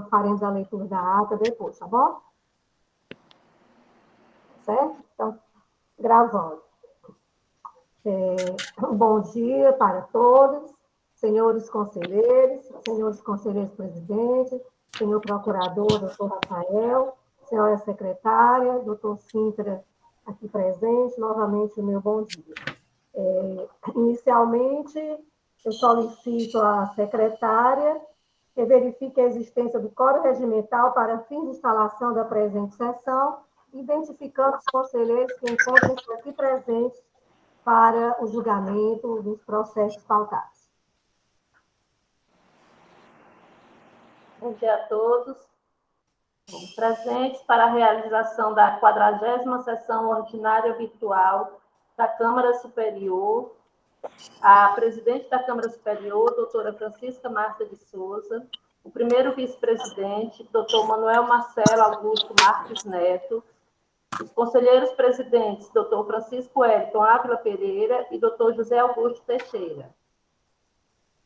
faremos a leitura da ata depois, tá bom? Certo? Então, gravando. Bom dia para todos, senhores conselheiros presidentes, senhor procurador, doutor Rafael, senhora secretária, doutor Sintra, aqui presente, novamente o meu bom dia. Inicialmente, eu solicito à secretária que verifique a existência do quórum regimental para fins de instalação da presente sessão, identificando os conselheiros que encontram-se aqui presentes para o julgamento dos processos pautados. Bom dia a todos. Presentes para a realização da 40ª sessão ordinária virtual da Câmara Superior, a presidente da Câmara Superior, doutora Francisca Marta de Souza, o primeiro vice-presidente, doutor Manuel Marcelo Augusto Marques Neto, os conselheiros presidentes, doutor Francisco Wellington Ávila Pereira e doutor José Augusto Teixeira.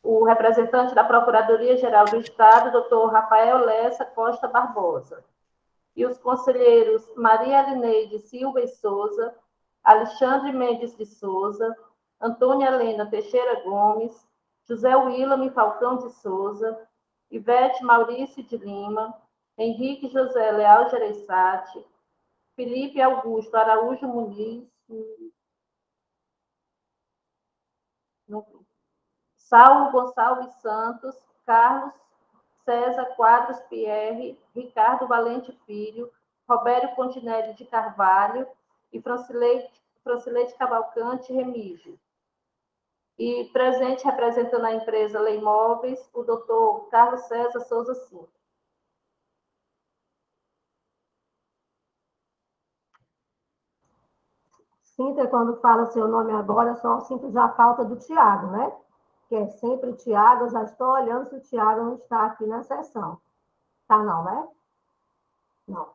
O representante da Procuradoria-Geral do Estado, doutor Rafael Lessa Costa Barbosa. E os conselheiros Maria Alineide Silva e Souza, Alexandre Mendes de Souza, Antônia Helena Teixeira Gomes, José Willame Falcão de Souza, Ivete Maurício de Lima, Henrique José Leal Gereissati, Felipe Augusto Araújo Muniz, Saulo Gonçalves Santos, Carlos César Quadros Pierre, Ricardo Valente Filho, Roberto Fontinelli de Carvalho e Francileide Cavalcante Remígio. E presente representando a empresa Leimóveis, o doutor Carlos César Souza Sintra. Sintra, quando fala seu nome agora, só sinto já a falta do Tiago, né? Que é sempre o Tiago, eu já estou olhando se o Tiago não está aqui na sessão. Tá não, né? Não.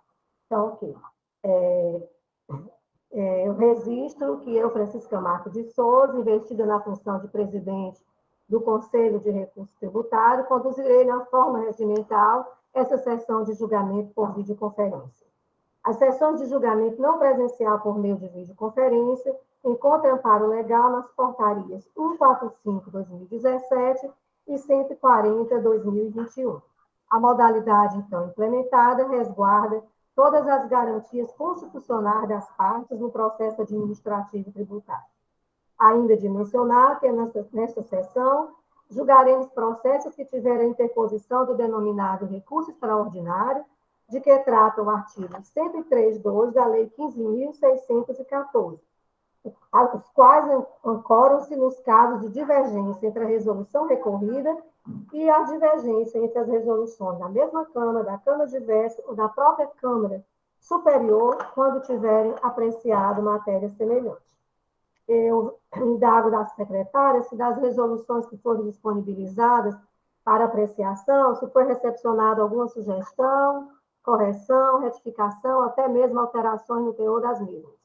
Então, ok. Eu registro que eu, Francisca Marta de Souza, investida na função de presidente do Conselho de Recursos Tributários, conduzirei na forma regimental essa sessão de julgamento por videoconferência. As sessões de julgamento não presencial por meio de videoconferência encontram amparo legal nas portarias 145/2017 e 140/2021. A modalidade, então, implementada resguarda todas as garantias constitucionais das partes no processo administrativo tributário. Ainda de mencionar que nesta sessão julgaremos processos que tiverem interposição do denominado recurso extraordinário, de que trata o artigo 103.2 da Lei 15.614, os quais ancoram-se nos casos de divergência entre a resolução recorrida e a divergência entre as resoluções da mesma Câmara, da Câmara Diversa ou da própria Câmara Superior, quando tiverem apreciado matéria semelhante. Eu indago da secretária se das resoluções que foram disponibilizadas para apreciação, se foi recepcionada alguma sugestão, correção, retificação, até mesmo alterações no teor das mesmas.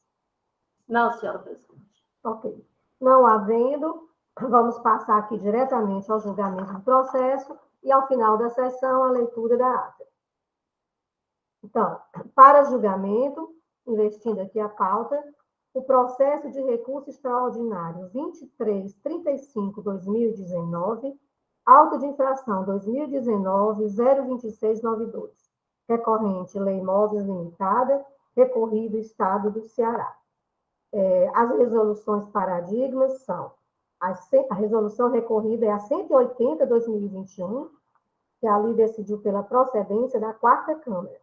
Não, senhora presidente. Ok. Não havendo, vamos passar aqui diretamente ao julgamento do processo e, ao final da sessão, a leitura da ata. Então, para julgamento, investindo aqui a pauta, o processo de recurso extraordinário 2335/2019, auto de infração 2019-02692, recorrente Leimóveis Limitada, recorrido Estado do Ceará. As resoluções paradigmas são: a resolução recorrida é a 180/2021, que ali decidiu pela procedência da quarta Câmara,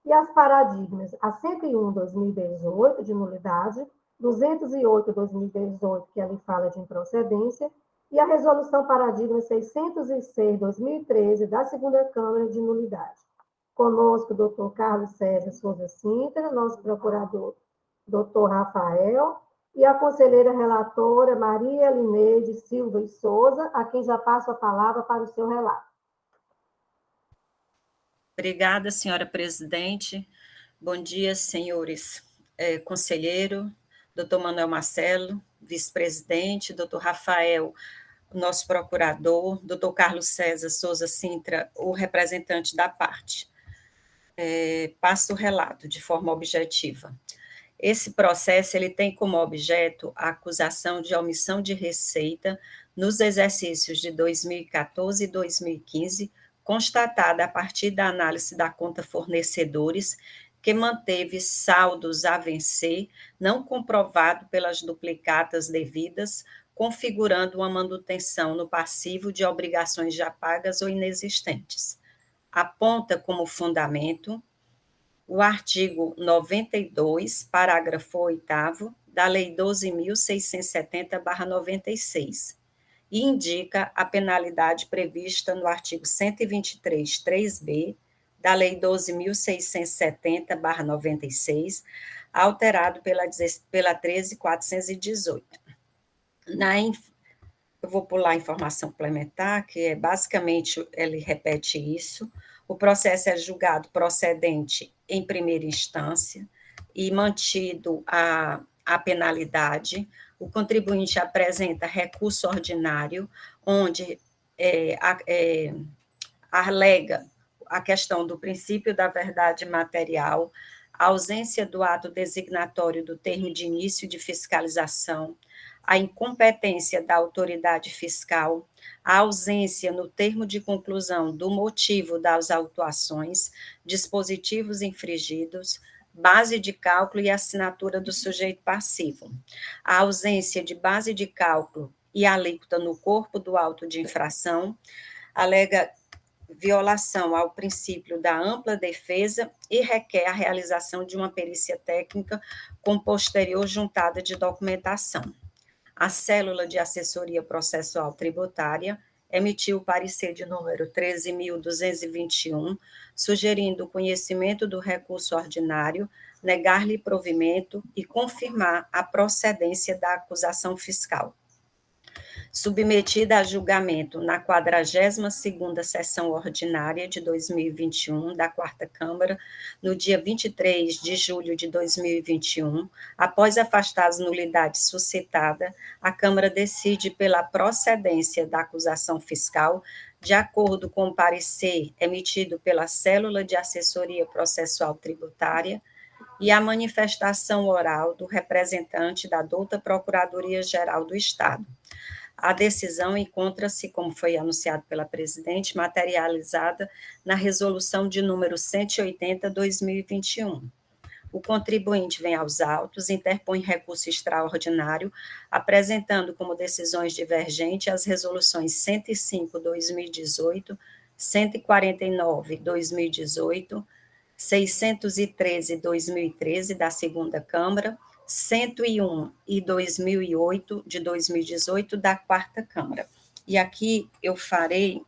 e as paradigmas, a 101/2018, de nulidade, 208/2018, que ali fala de improcedência, e a resolução paradigma 606/2013, da segunda Câmara, de nulidade. Conosco, o doutor Carlos César Souza Sintra, nosso procurador, doutor Rafael, e a conselheira relatora Maria Lineide Silva e Souza, a quem já passo a palavra para o seu relato. Obrigada, senhora presidente. Bom dia, senhores conselheiro, doutor Manuel Marcelo, vice-presidente, doutor Rafael o nosso procurador, doutor Carlos César Souza Sintra, o representante da parte. Passa o relato de forma objetiva. Esse processo ele tem como objeto a acusação de omissão de receita nos exercícios de 2014 e 2015, constatada a partir da análise da conta fornecedores, que manteve saldos a vencer, não comprovado pelas duplicatas devidas, configurando uma manutenção no passivo de obrigações já pagas ou inexistentes. Aponta como fundamento o artigo 92, parágrafo 8º, da Lei 12.670/96, e indica a penalidade prevista no artigo 123, 3b, da Lei 12.670/96, alterado pela 13.418. Eu vou pular a informação complementar, que basicamente ele repete isso. O processo é julgado procedente em primeira instância e mantido a penalidade. O contribuinte apresenta recurso ordinário, onde alega a questão do princípio da verdade material, a ausência do ato designatório do termo de início de fiscalização, a incompetência da autoridade fiscal, a ausência no termo de conclusão do motivo das autuações, dispositivos infringidos, base de cálculo e assinatura do sujeito passivo, a ausência de base de cálculo e alíquota no corpo do auto de infração, alega violação ao princípio da ampla defesa e requer a realização de uma perícia técnica com posterior juntada de documentação. A Célula de Assessoria Processual Tributária emitiu o parecer de número 13.221, sugerindo o conhecimento do recurso ordinário, negar-lhe provimento e confirmar a procedência da acusação fiscal. Submetida a julgamento na 42ª sessão ordinária de 2021 da Quarta Câmara, no dia 23 de julho de 2021, após afastar as nulidades suscitadas, a Câmara decide pela procedência da acusação fiscal, de acordo com o parecer emitido pela Célula de Assessoria Processual Tributária e a manifestação oral do representante da douta Procuradoria-Geral do Estado. A decisão encontra-se, como foi anunciado pela presidente, materializada na resolução de número 180/2021. O contribuinte vem aos autos, interpõe recurso extraordinário, apresentando como decisões divergentes as resoluções 105/2018, 149/2018, 613/2013 da Segunda Câmara, 101 e 2008, de 2018, da Quarta Câmara. E aqui eu farei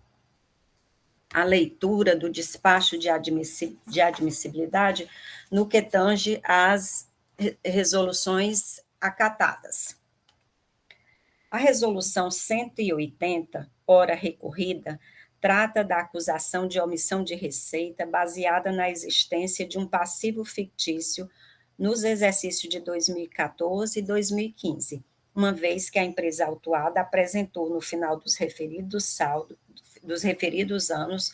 a leitura do despacho de admissibilidade no que tange às resoluções acatadas. A resolução 180, ora recorrida, trata da acusação de omissão de receita baseada na existência de um passivo fictício nos exercícios de 2014 e 2015, uma vez que a empresa autuada apresentou no final dos referidos anos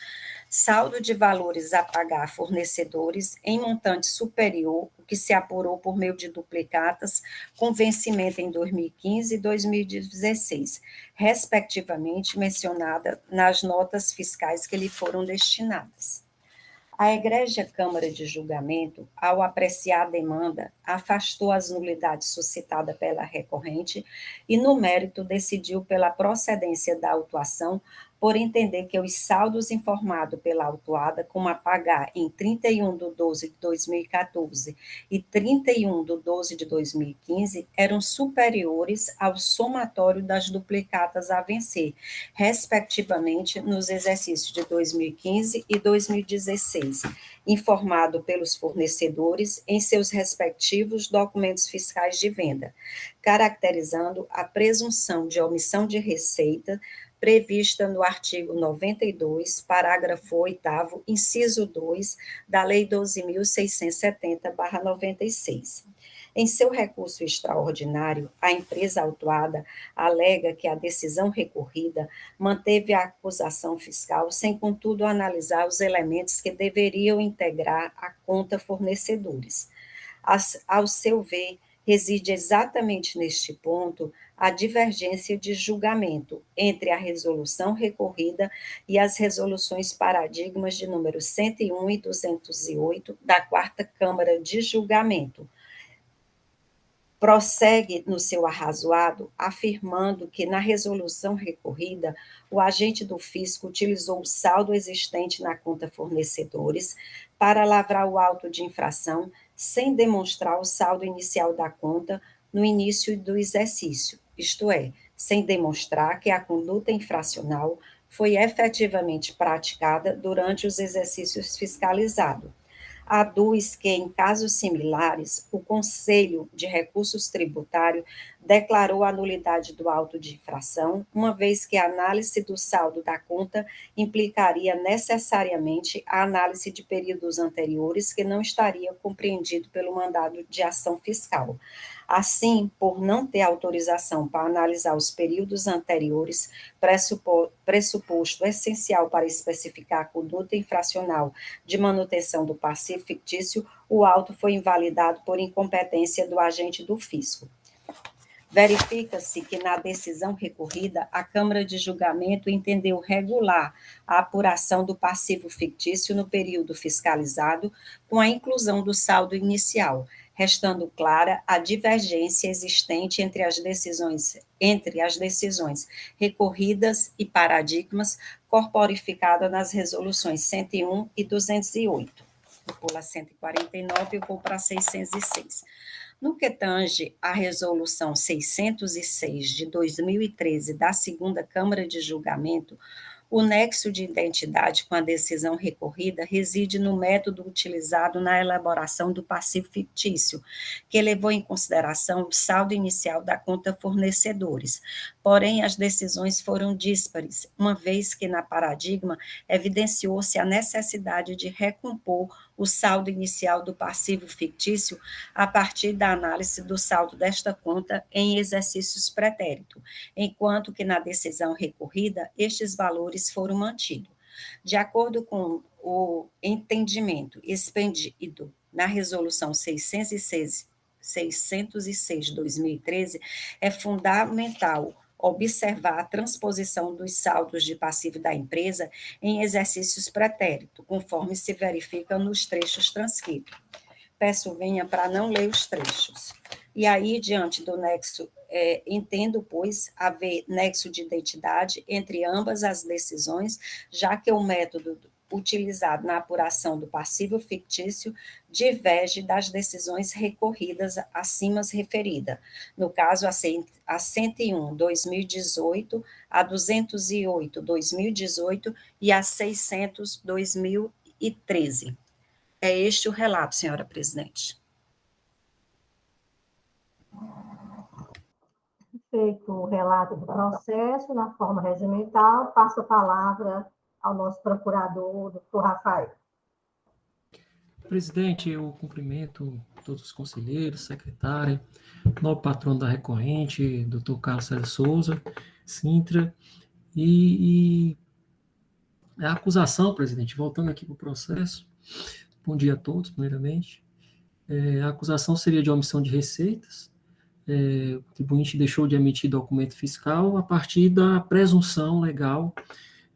saldo de valores a pagar a fornecedores em montante superior, o que se apurou por meio de duplicatas, com vencimento em 2015 e 2016, respectivamente mencionada nas notas fiscais que lhe foram destinadas. A Egrégia Câmara de Julgamento, ao apreciar a demanda, afastou as nulidades suscitadas pela recorrente e, no mérito, decidiu pela procedência da autuação, por entender que os saldos informados pela autuada, como a pagar em 31/12/2014 e 31/12/2015, eram superiores ao somatório das duplicatas a vencer, respectivamente, nos exercícios de 2015 e 2016, informado pelos fornecedores em seus respectivos documentos fiscais de venda, caracterizando a presunção de omissão de receita prevista no artigo 92, parágrafo 8º, inciso 2, da Lei 12.670/96. Em seu recurso extraordinário, a empresa autuada alega que a decisão recorrida manteve a acusação fiscal sem, contudo, analisar os elementos que deveriam integrar a conta fornecedores. Ao seu ver, reside exatamente neste ponto a divergência de julgamento entre a resolução recorrida e as resoluções paradigmas de número 101 e 208 da Quarta Câmara de Julgamento. Prossegue no seu arrazoado, afirmando que, na resolução recorrida, o agente do fisco utilizou o saldo existente na conta fornecedores para lavrar o auto de infração, sem demonstrar o saldo inicial da conta no início do exercício, isto é, sem demonstrar que a conduta infracional foi efetivamente praticada durante os exercícios fiscalizados. Aduz que, em casos similares, o Conselho de Recursos Tributários declarou a nulidade do auto de infração, uma vez que a análise do saldo da conta implicaria necessariamente a análise de períodos anteriores que não estaria compreendido pelo mandado de ação fiscal. Assim, por não ter autorização para analisar os períodos anteriores, pressuposto essencial para especificar a conduta infracional de manutenção do passivo fictício, o auto foi invalidado por incompetência do agente do fisco. Verifica-se que, na decisão recorrida, a Câmara de Julgamento entendeu regular a apuração do passivo fictício no período fiscalizado com a inclusão do saldo inicial, restando clara a divergência existente entre as decisões recorridas e paradigmas corporificadas nas resoluções 101 e 208. Vou pular 149 e vou para 606. No que tange à resolução 606 de 2013 da Segunda Câmara de Julgamento, o nexo de identidade com a decisão recorrida reside no método utilizado na elaboração do passivo fictício, que levou em consideração o saldo inicial da conta fornecedores. Porém, as decisões foram díspares, uma vez que, na paradigma, evidenciou-se a necessidade de recompor o saldo inicial do passivo fictício a partir da análise do saldo desta conta em exercícios pretérito, enquanto que, na decisão recorrida, estes valores foram mantidos. De acordo com o entendimento expendido na Resolução 606 de 2013, é fundamental observar a transposição dos saldos de passivo da empresa em exercícios pretérito, conforme se verifica nos trechos transcritos. Peço venha para não ler os trechos. E aí, diante do nexo, entendo, pois, haver nexo de identidade entre ambas as decisões, já que o método utilizado na apuração do passivo fictício diverge das decisões recorridas acima referida. No caso, a 101, 2018, a 208, 2018 e a 600, 2013. É este o relato, senhora presidente. Feito o relato do processo na forma regimental, passo a palavra ao nosso procurador, doutor Rafael. Presidente, eu cumprimento todos os conselheiros, secretária, novo patrono da recorrente, doutor Carlos César Souza, Sintra, e a acusação, presidente, voltando aqui para o processo, bom dia a todos, primeiramente, a acusação seria de omissão de receitas, o contribuinte deixou de emitir documento fiscal a partir da presunção legal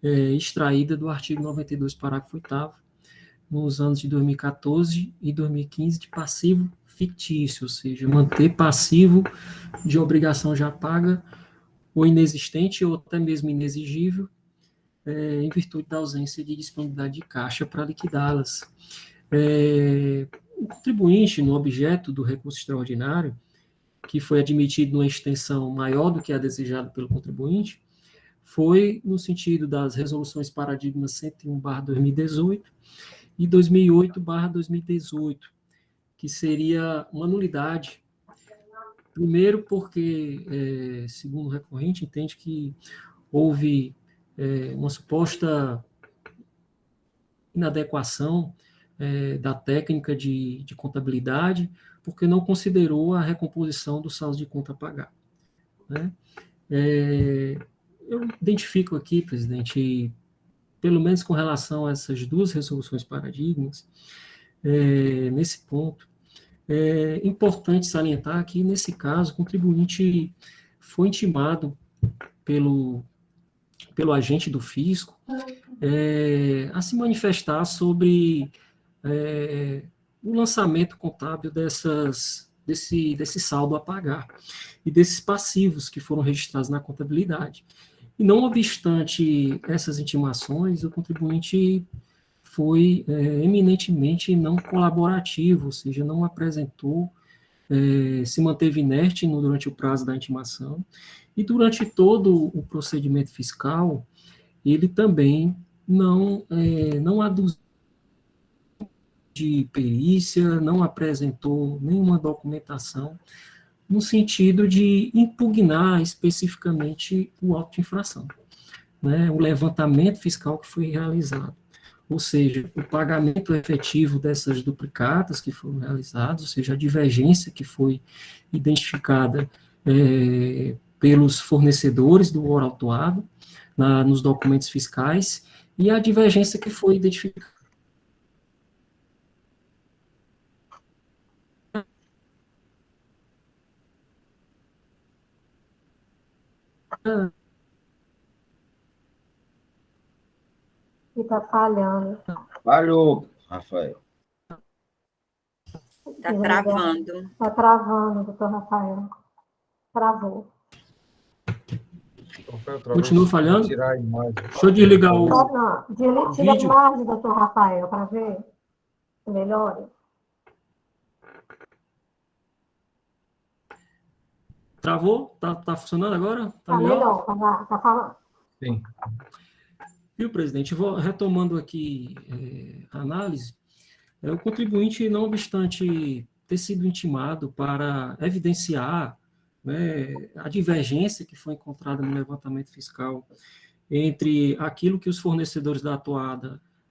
extraída do artigo 92, parágrafo 8º, nos anos de 2014 e 2015, de passivo fictício, ou seja, manter passivo de obrigação já paga ou inexistente ou até mesmo inexigível, em virtude da ausência de disponibilidade de caixa para liquidá-las. O contribuinte, no objeto do recurso extraordinário, que foi admitido numa extensão maior do que a desejada pelo contribuinte, foi no sentido das resoluções paradigmas 101/2018 e 2008/2018, que seria uma nulidade. Primeiro porque, segundo o recorrente, entende que houve uma suposta inadequação da técnica de contabilidade, porque não considerou a recomposição do saldo de conta a pagar, né? Eu identifico aqui, presidente, pelo menos com relação a essas duas resoluções paradigmas, nesse ponto, é importante salientar que, nesse caso, o contribuinte foi intimado pelo agente do fisco a se manifestar sobre o lançamento contábil desse saldo a pagar e desses passivos que foram registrados na contabilidade. E não obstante essas intimações, o contribuinte foi eminentemente não colaborativo, ou seja, não apresentou, se manteve inerte durante o prazo da intimação, e durante todo o procedimento fiscal, ele também não aduziu de perícia, não apresentou nenhuma documentação no sentido de impugnar especificamente o auto de infração, né, o levantamento fiscal que foi realizado. Ou seja, o pagamento efetivo dessas duplicatas que foram realizadas, ou seja, a divergência que foi identificada pelos fornecedores do ouro autuado nos documentos fiscais, e a divergência que foi identificada E está falhando. Falhou, Rafael. Está travando. Está travando, doutor Rafael. Travou. Continua falhando? Tirar a imagem. Deixa eu desligar o Tira a vídeo. imagem, doutor Rafael, para ver se melhora. Travou? Tá funcionando agora? Tá Está melhor? melhor, está falando. Sim. Viu, presidente? Vou retomando aqui a análise. O contribuinte, não obstante ter sido intimado para evidenciar, né, a divergência que foi encontrada no levantamento fiscal entre aquilo que os fornecedores da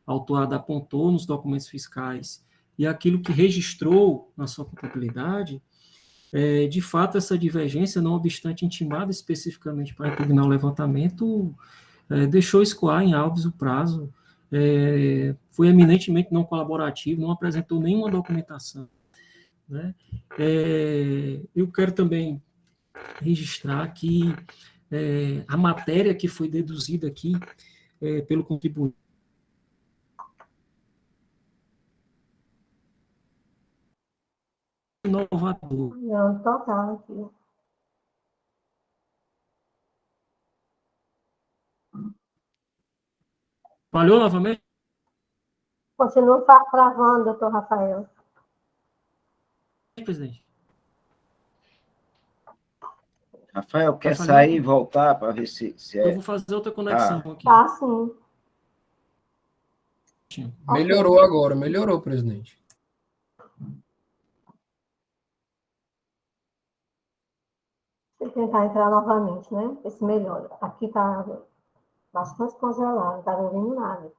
autuada apontou nos documentos fiscais e aquilo que registrou na sua contabilidade, de fato, essa divergência, não obstante intimada especificamente para impugnar o levantamento, deixou escoar em autos o prazo, foi eminentemente não colaborativo, não apresentou nenhuma documentação, né? Eu quero também registrar que a matéria que foi deduzida aqui pelo contribuinte inovador. Não, total aqui. Falhou novamente? Continua travando, doutor Rafael. Presidente? Rafael, quer falhar? sair e voltar para ver se Eu é. vou fazer outra conexão aqui. Tá, sim. Melhorou agora, melhorou, presidente. Vou tentar entrar novamente, né? Ver se melhora. Aqui está bastante congelado, não está ouvindo nada.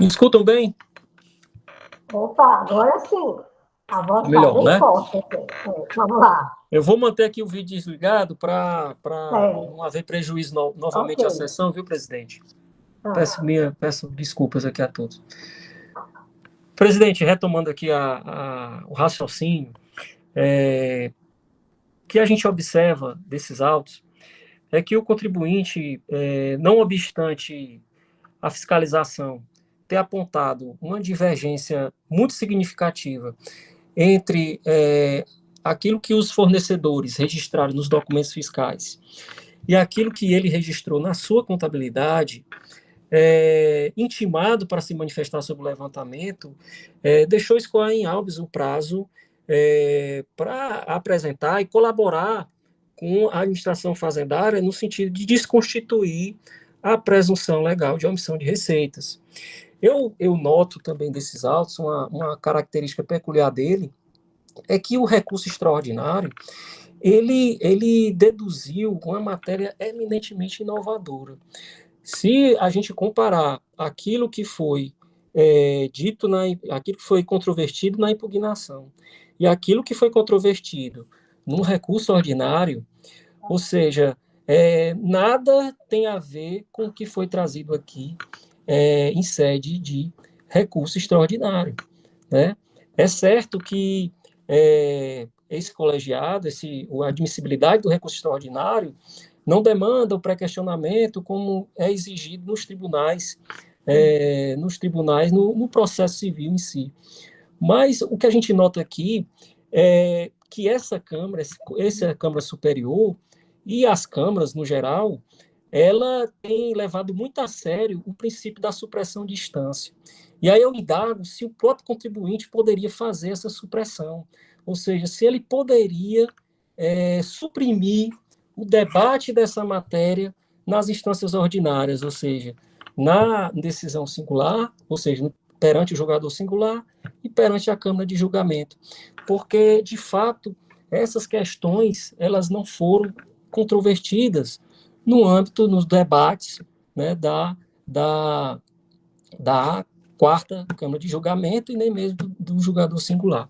Me escutam bem? Opa, agora sim. A voz está Melhor, bem né? forte. Vamos lá. Eu vou manter aqui o vídeo desligado para não haver prejuízo novamente à sessão, viu, presidente? Peço desculpas aqui a todos. Presidente, retomando aqui o raciocínio, que a gente observa desses autos é que o contribuinte, não obstante a fiscalização ter apontado uma divergência muito significativa entre aquilo que os fornecedores registraram nos documentos fiscais e aquilo que ele registrou na sua contabilidade, intimado para se manifestar sobre o levantamento, deixou escoar em habeas o prazo para apresentar e colaborar com a administração fazendária no sentido de desconstituir a presunção legal de omissão de receitas. Eu noto também desses autos uma característica peculiar dele, é que o recurso extraordinário, ele deduziu uma matéria eminentemente inovadora. Se a gente comparar aquilo que foi dito, aquilo que foi controvertido na impugnação e aquilo que foi controvertido no recurso ordinário, ou seja, nada tem a ver com o que foi trazido aqui em sede de recurso extraordinário, né? É certo que esse colegiado, a admissibilidade do recurso extraordinário não demanda o pré-questionamento como é exigido nos tribunais, no processo civil em si. Mas o que a gente nota aqui é que essa Câmara Superior e as câmaras, no geral, ela tem levado muito a sério o princípio da supressão de instância. E aí eu indago se o próprio contribuinte poderia fazer essa supressão, ou seja, se ele poderia suprimir o debate dessa matéria nas instâncias ordinárias, ou seja, na decisão singular, ou seja, perante o julgador singular e perante a Câmara de Julgamento, porque, de fato, essas questões elas não foram controvertidas no âmbito, nos debates, né, da quarta Câmara de Julgamento e nem mesmo do julgador singular.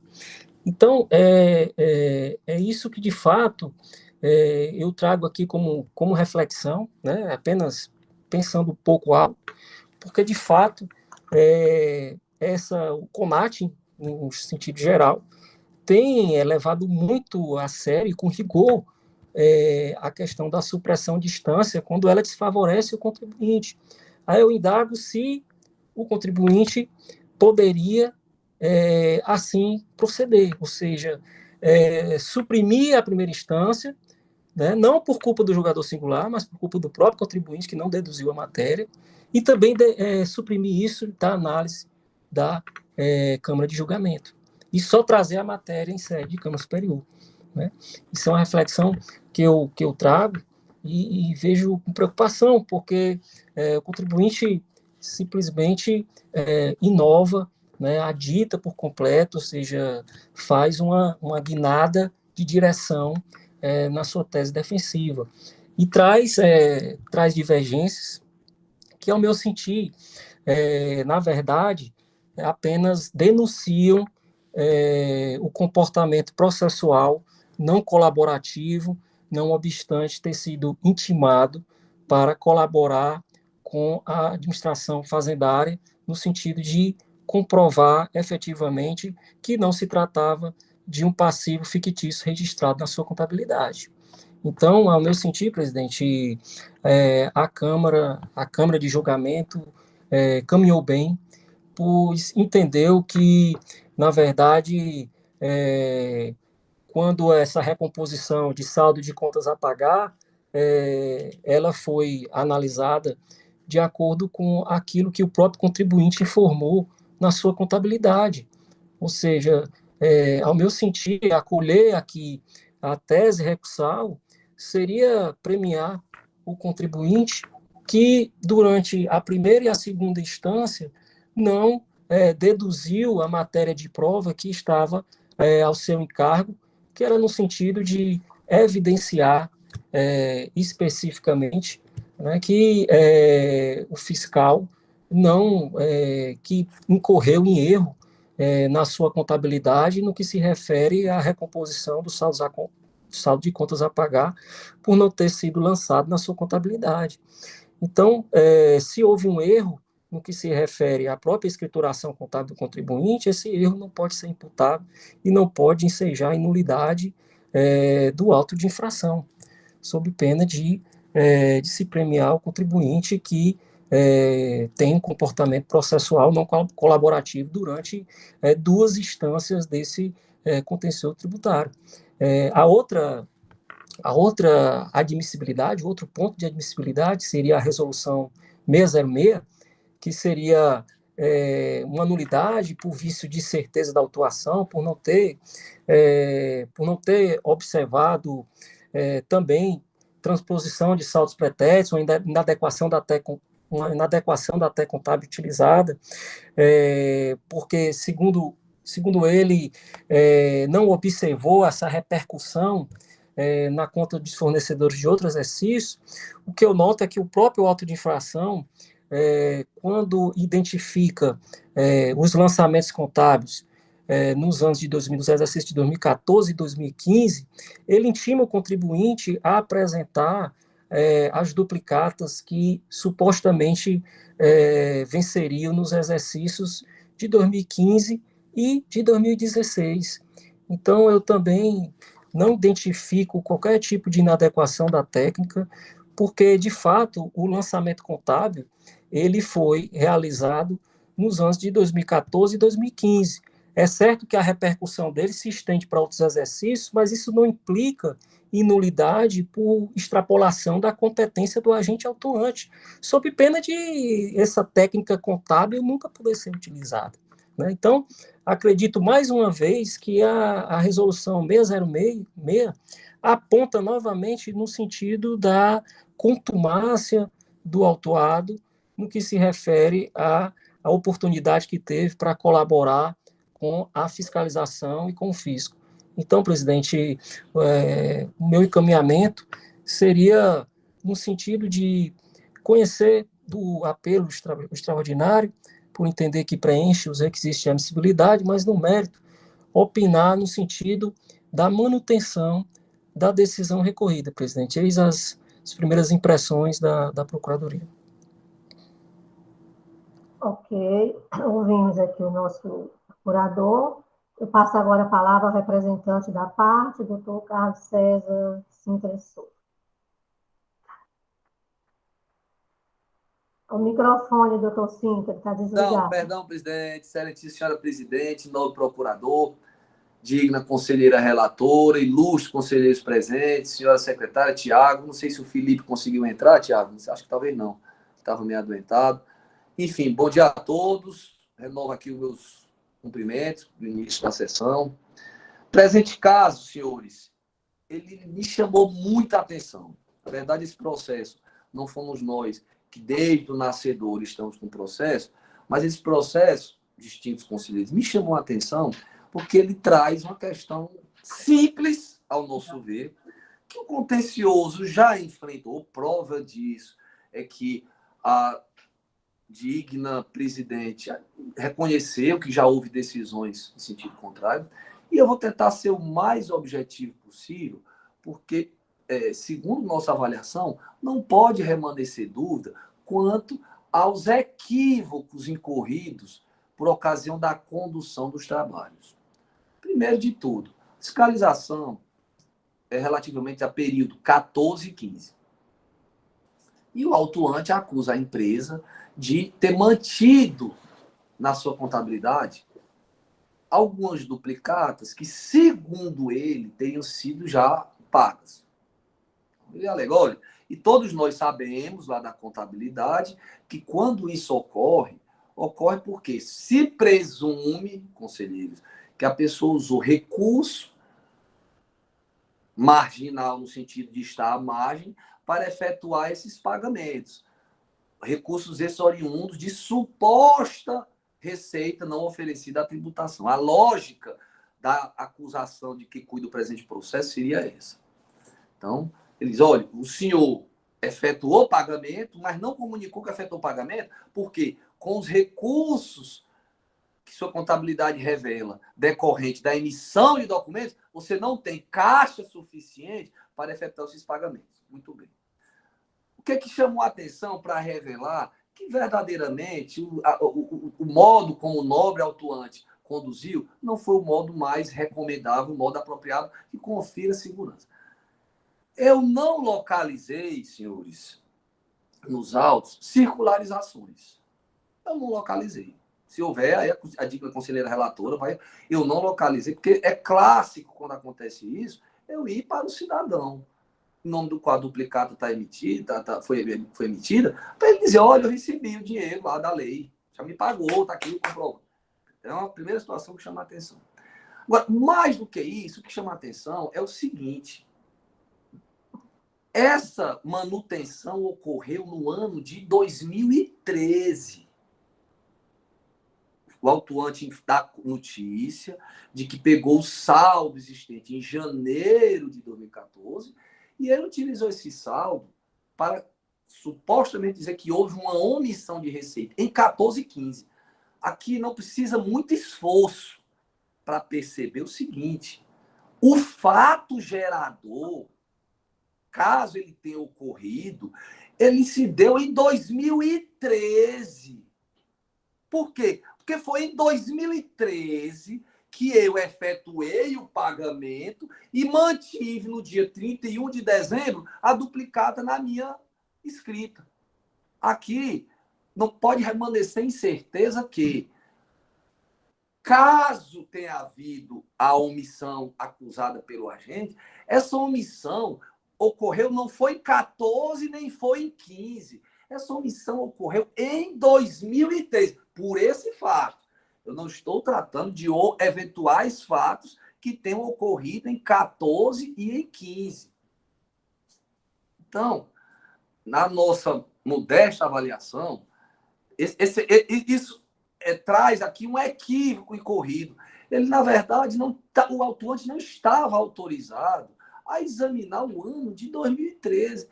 Então, é isso que, de fato, eu trago aqui como reflexão, né, apenas pensando um pouco alto, porque, de fato, o CONAT, no sentido geral, tem levado muito a sério, com rigor, a questão da supressão de instância quando ela desfavorece o contribuinte. Aí eu indago se o contribuinte poderia, assim, proceder, ou seja, suprimir a primeira instância, né, não por culpa do julgador singular, mas por culpa do próprio contribuinte que não deduziu a matéria, e também suprimir isso da análise da Câmara de Julgamento, e só trazer a matéria em sede de Câmara Superior. Né? Isso é uma reflexão que eu trago e vejo com preocupação, porque o contribuinte simplesmente inova, né, adita por completo, ou seja, faz uma guinada de direção na sua tese defensiva. E traz divergências que, ao meu sentir, na verdade, apenas denunciam o comportamento processual não colaborativo, não obstante ter sido intimado para colaborar com a administração fazendária, no sentido de comprovar efetivamente que não se tratava de um passivo fictício registrado na sua contabilidade. Então, ao meu sentir, presidente, a Câmara de Julgamento caminhou bem, pois entendeu que, na verdade, quando essa recomposição de saldo de contas a pagar, ela foi analisada de acordo com aquilo que o próprio contribuinte informou na sua contabilidade. Ou seja, ao meu sentir, acolher aqui a tese recursal seria premiar o contribuinte que, durante a primeira e a segunda instância, não deduziu a matéria de prova que estava ao seu encargo, que era no sentido de evidenciar especificamente, né, que o fiscal que incorreu em erro na sua contabilidade no que se refere à recomposição do saldo de contas a pagar por não ter sido lançado na sua contabilidade. Então, se houve um erro no que se refere à própria escrituração contábil do contribuinte, esse erro não pode ser imputado e não pode ensejar a nulidade do auto de infração, sob pena de se premiar o contribuinte que tem um comportamento processual não colaborativo durante duas instâncias desse contencioso tributário. A outra admissibilidade, outro ponto de admissibilidade seria a resolução 606, que seria uma nulidade por vício de certeza da autuação, por não ter observado também transposição de saldos pretéritos, uma inadequação da TE contábil utilizada, porque, segundo ele, não observou essa repercussão na conta dos fornecedores de outro exercício. O que eu noto é que o próprio auto de infração, quando identifica os lançamentos contábeis nos anos de 2000, nos exercícios de 2014 e 2015, ele intima o contribuinte a apresentar as duplicatas que supostamente venceriam nos exercícios de 2015 e de 2016. Então, eu também não identifico qualquer tipo de inadequação da técnica, porque, de fato, o lançamento contábil ele foi realizado nos anos de 2014 e 2015. É certo que a repercussão dele se estende para outros exercícios, mas isso não implica em nulidade por extrapolação da competência do agente autuante, sob pena de essa técnica contábil nunca poder ser utilizada, né? Então, acredito mais uma vez que a resolução 606 aponta novamente no sentido da contumácia do autuado no que se refere à oportunidade que teve para colaborar com a fiscalização e com o fisco. Então, presidente, o meu encaminhamento seria no sentido de conhecer do apelo extraordinário, por entender que preenche os requisitos de admissibilidade, mas no mérito, opinar no sentido da manutenção da decisão recorrida, presidente. Eis as primeiras impressões da Procuradoria. Ok, ouvimos aqui o nosso procurador. Eu passo agora a palavra ao representante da parte, doutor Carlos César Sintra Souza. O microfone, doutor Sintra, está desligado. Perdão, presidente, excelentíssima senhora presidente, novo procurador, digna conselheira relatora, ilustres conselheiros presentes, senhora secretária, Tiago, não sei se o Felipe conseguiu entrar, Tiago, acho que talvez não, estava meio adoentado. Enfim, bom dia a todos, renovo aqui os meus cumprimentos no início da sessão. Presente caso, senhores, ele me chamou muita atenção. Na verdade, esse processo não fomos nós que desde o nascedor estamos com o processo, mas esse processo, distintos conselheiros, me chamou a atenção porque ele traz uma questão simples, ao nosso ver, que o contencioso já enfrentou. Prova disso é que a digna presidente reconheceu que já houve decisões em sentido contrário, e eu vou tentar ser o mais objetivo possível, porque, segundo nossa avaliação, não pode remanescer dúvida quanto aos equívocos incorridos por ocasião da condução dos trabalhos. Primeiro de tudo, fiscalização é relativamente a período 14 e 15. E o autuante acusa a empresa de ter mantido na sua contabilidade algumas duplicatas que, segundo ele, teriam sido já pagas. Ele alega, olha, e todos nós sabemos lá da contabilidade que quando isso ocorre porque se presume, conselheiros, que a pessoa usou recurso marginal no sentido de estar à margem para efetuar esses pagamentos. Recursos esses oriundos de suposta receita não oferecida à tributação. A lógica da acusação de que cuida do presente processo seria essa. Então, eles, olha, o senhor efetuou o pagamento, mas não comunicou que efetuou o pagamento, porque com os recursos que sua contabilidade revela decorrente da emissão de documentos, você não tem caixa suficiente para efetuar esses pagamentos. Muito bem. O que chamou a atenção para revelar que verdadeiramente o modo como o nobre autuante conduziu não foi o modo mais recomendável, o modo apropriado que confira segurança. Eu não localizei, senhores, nos autos, circularizações. Eu não localizei. Se houver, aí a digna conselheira relatora vai... Eu não localizei, porque é clássico quando acontece isso, eu ir para o cidadão, em nome do qual a duplicata está emitida, foi emitida, para ele dizer, olha, eu recebi o dinheiro lá da lei, já me pagou, está aqui o comprovante. É uma primeira situação que chama a atenção. Agora, mais do que isso, o que chama a atenção é o seguinte, essa manutenção ocorreu no ano de 2013. O autuante dá notícia de que pegou o saldo existente em janeiro de 2014 e ele utilizou esse saldo para supostamente dizer que houve uma omissão de receita em 14 e 15. Aqui não precisa muito esforço para perceber o seguinte, o fato gerador, caso ele tenha ocorrido, ele se deu em 2013. Por quê? Porque foi em 2013 que eu efetuei o pagamento e mantive no dia 31 de dezembro a duplicata na minha escrita. Aqui não pode permanecer incerteza que, caso tenha havido a omissão acusada pelo agente, essa omissão ocorreu, não foi em 14 nem foi em 15. Essa omissão ocorreu em 2013, por esse fato. Eu não estou tratando de eventuais fatos que tenham ocorrido em 14 e em 15. Então, na nossa modesta avaliação, isso traz aqui um equívoco incorrido. Ele, na verdade, o autuante não estava autorizado a examinar o ano de 2013.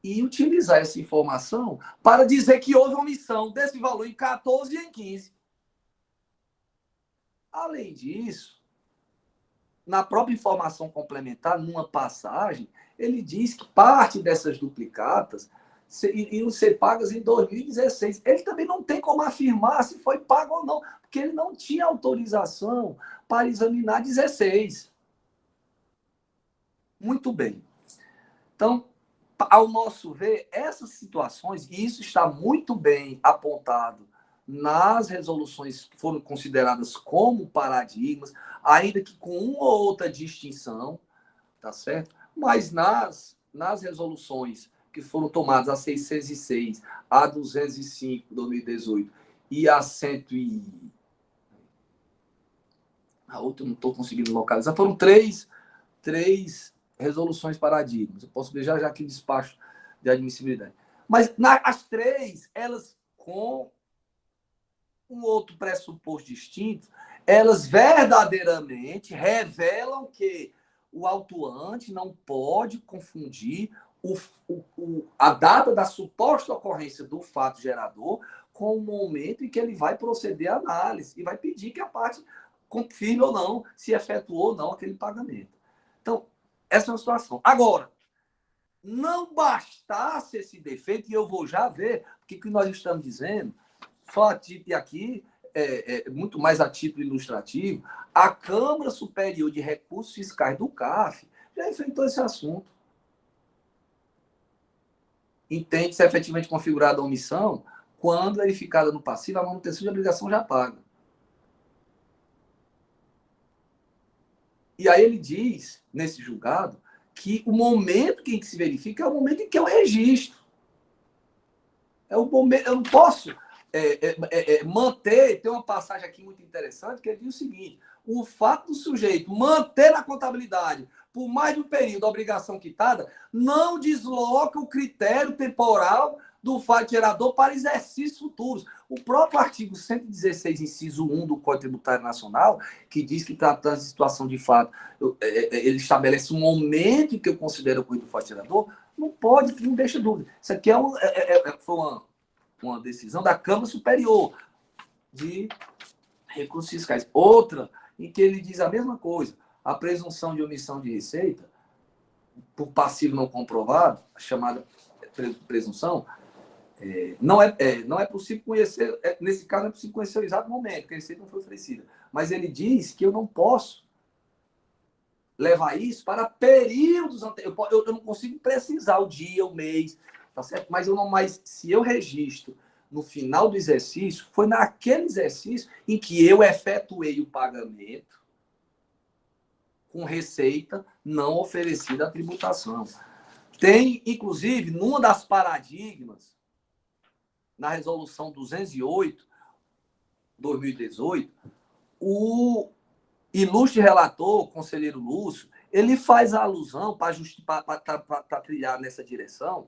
E utilizar essa informação para dizer que houve omissão desse valor em 14 e em 15. Além disso, na própria informação complementar, numa passagem, ele diz que parte dessas duplicatas iriam ser pagas em 2016. Ele também não tem como afirmar se foi pago ou não, porque ele não tinha autorização para examinar 16. Muito bem. Então, ao nosso ver, essas situações, e isso está muito bem apontado nas resoluções que foram consideradas como paradigmas, ainda que com uma ou outra distinção, tá certo? Mas nas resoluções que foram tomadas, a 606, a 205, 2018, e a 100 a outra eu não estou conseguindo localizar, foram três resoluções paradigmas. Eu posso ver já aqui o despacho de admissibilidade. Mas as três, elas com um outro pressuposto distinto, elas verdadeiramente revelam que o autuante não pode confundir a data da suposta ocorrência do fato gerador com o momento em que ele vai proceder à análise e vai pedir que a parte confirme ou não se efetuou ou não aquele pagamento. Então, essa é uma situação. Agora, não bastasse esse defeito, e eu vou já ver, porque o que nós estamos dizendo, só a título, e aqui, muito mais a título ilustrativo, a Câmara Superior de Recursos Fiscais do CAF já enfrentou esse assunto. Entende-se efetivamente configurada a omissão quando verificada no passivo, a manutenção de obrigação já paga. E aí ele diz, nesse julgado, que o momento em que se verifica é o momento em que eu registro. É o momento, eu não posso manter, tem uma passagem aqui muito interessante que ele diz o seguinte, o fato do sujeito manter na contabilidade por mais de um período a obrigação quitada não desloca o critério temporal do fato gerador para exercícios futuros. O próprio artigo 116, inciso 1 do Código Tributário Nacional, que diz que, tratando de situação de fato, ele estabelece um momento em que eu considero o ocorrido do fato gerador, não deixa dúvida. Isso aqui foi uma decisão da Câmara Superior de Recursos Fiscais. Outra, em que ele diz a mesma coisa, a presunção de omissão de receita, por passivo não comprovado, a chamada presunção, não é possível conhecer, nesse caso não é possível conhecer o exato momento que a receita não foi oferecida. Mas ele diz que eu não posso levar isso para períodos anteriores. Eu não consigo precisar o dia, o mês, tá certo? Mas se eu registro no final do exercício, foi naquele exercício em que eu efetuei o pagamento com receita não oferecida à tributação. Tem, inclusive, numa das paradigmas, na resolução 208, 2018, o ilustre relator, o conselheiro Lúcio, ele faz a alusão, para trilhar nessa direção,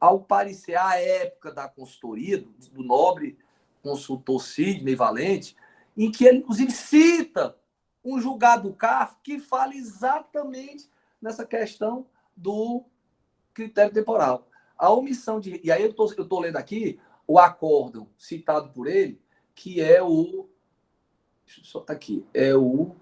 ao parecer, à época da consultoria, do nobre consultor Sidney Valente, em que ele, inclusive, cita um julgado do CARF que fala exatamente nessa questão do critério temporal. A omissão de... E aí eu estou lendo aqui o acórdão citado por ele, que é o... Deixa eu soltar aqui. É o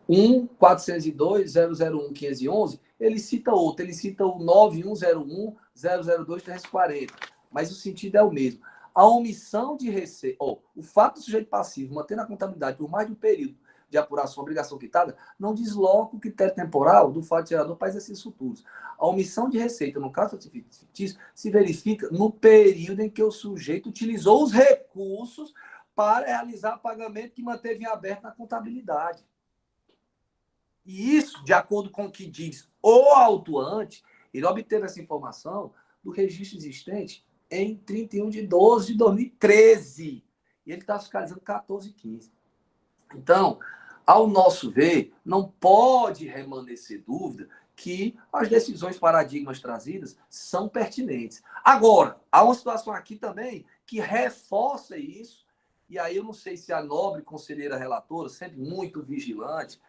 1.402.001.511. Ele cita outro. Ele cita o 9101.002.340. Mas o sentido é o mesmo. A omissão de receita... o fato do sujeito passivo manter na contabilidade por mais de um período de apuração obrigação quitada não desloca o critério temporal do fato gerador para exercícios futuros. A omissão de receita, no caso fictício, se verifica no período em que o sujeito utilizou os recursos para realizar pagamento que manteve em aberto na contabilidade. E isso, de acordo com o que diz o autuante, ele obteve essa informação do registro existente em 31/12/2013. E ele está fiscalizando 14 e 15. Então, ao nosso ver, não pode remanescer dúvida que as decisões paradigmas trazidas são pertinentes. Agora, há uma situação aqui também que reforça isso, e aí eu não sei se a nobre conselheira relatora, sempre muito vigilante,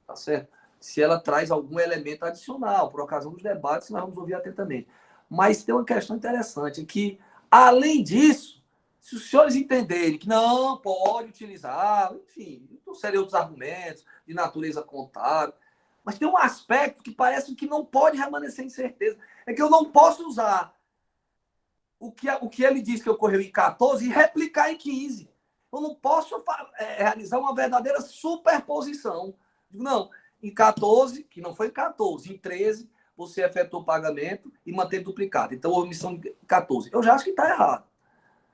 tá certo? Se ela traz algum elemento adicional, por ocasião dos debates, nós vamos ouvir atentamente. Mas tem uma questão interessante, que, além disso, se os senhores entenderem que não pode utilizar, enfim, não seriam outros argumentos de natureza contábil, mas tem um aspecto que parece que não pode permanecer em certeza. É que eu não posso usar o que ele diz que ocorreu em 14 e replicar em 15. Eu não posso realizar uma verdadeira superposição. Não, em 14, que não foi em 14, em 13, você efetuou o pagamento e manteve duplicado. Então, houve omissão em 14. Eu já acho que está errado.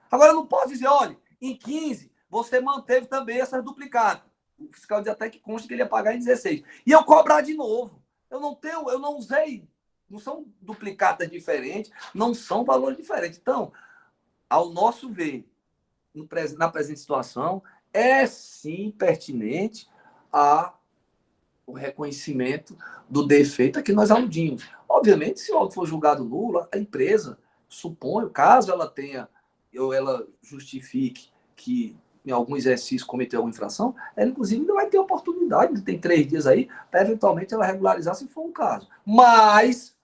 Agora, eu não posso dizer, olha, em 15, você manteve também essas duplicadas. O fiscal diz até que consta que ele ia pagar em 16. E eu cobrar de novo. Eu não usei, não são duplicadas diferentes, não são valores diferentes. Então, ao nosso ver, na presente situação, é sim pertinente o reconhecimento do defeito a que nós aludimos. Obviamente, se o auto for julgado nulo, a empresa, suponho, caso ela tenha ou ela justifique que em algum exercício cometeu alguma infração, ela, inclusive, não vai ter oportunidade, tem 3 dias aí, para eventualmente ela regularizar se for um caso. Mas,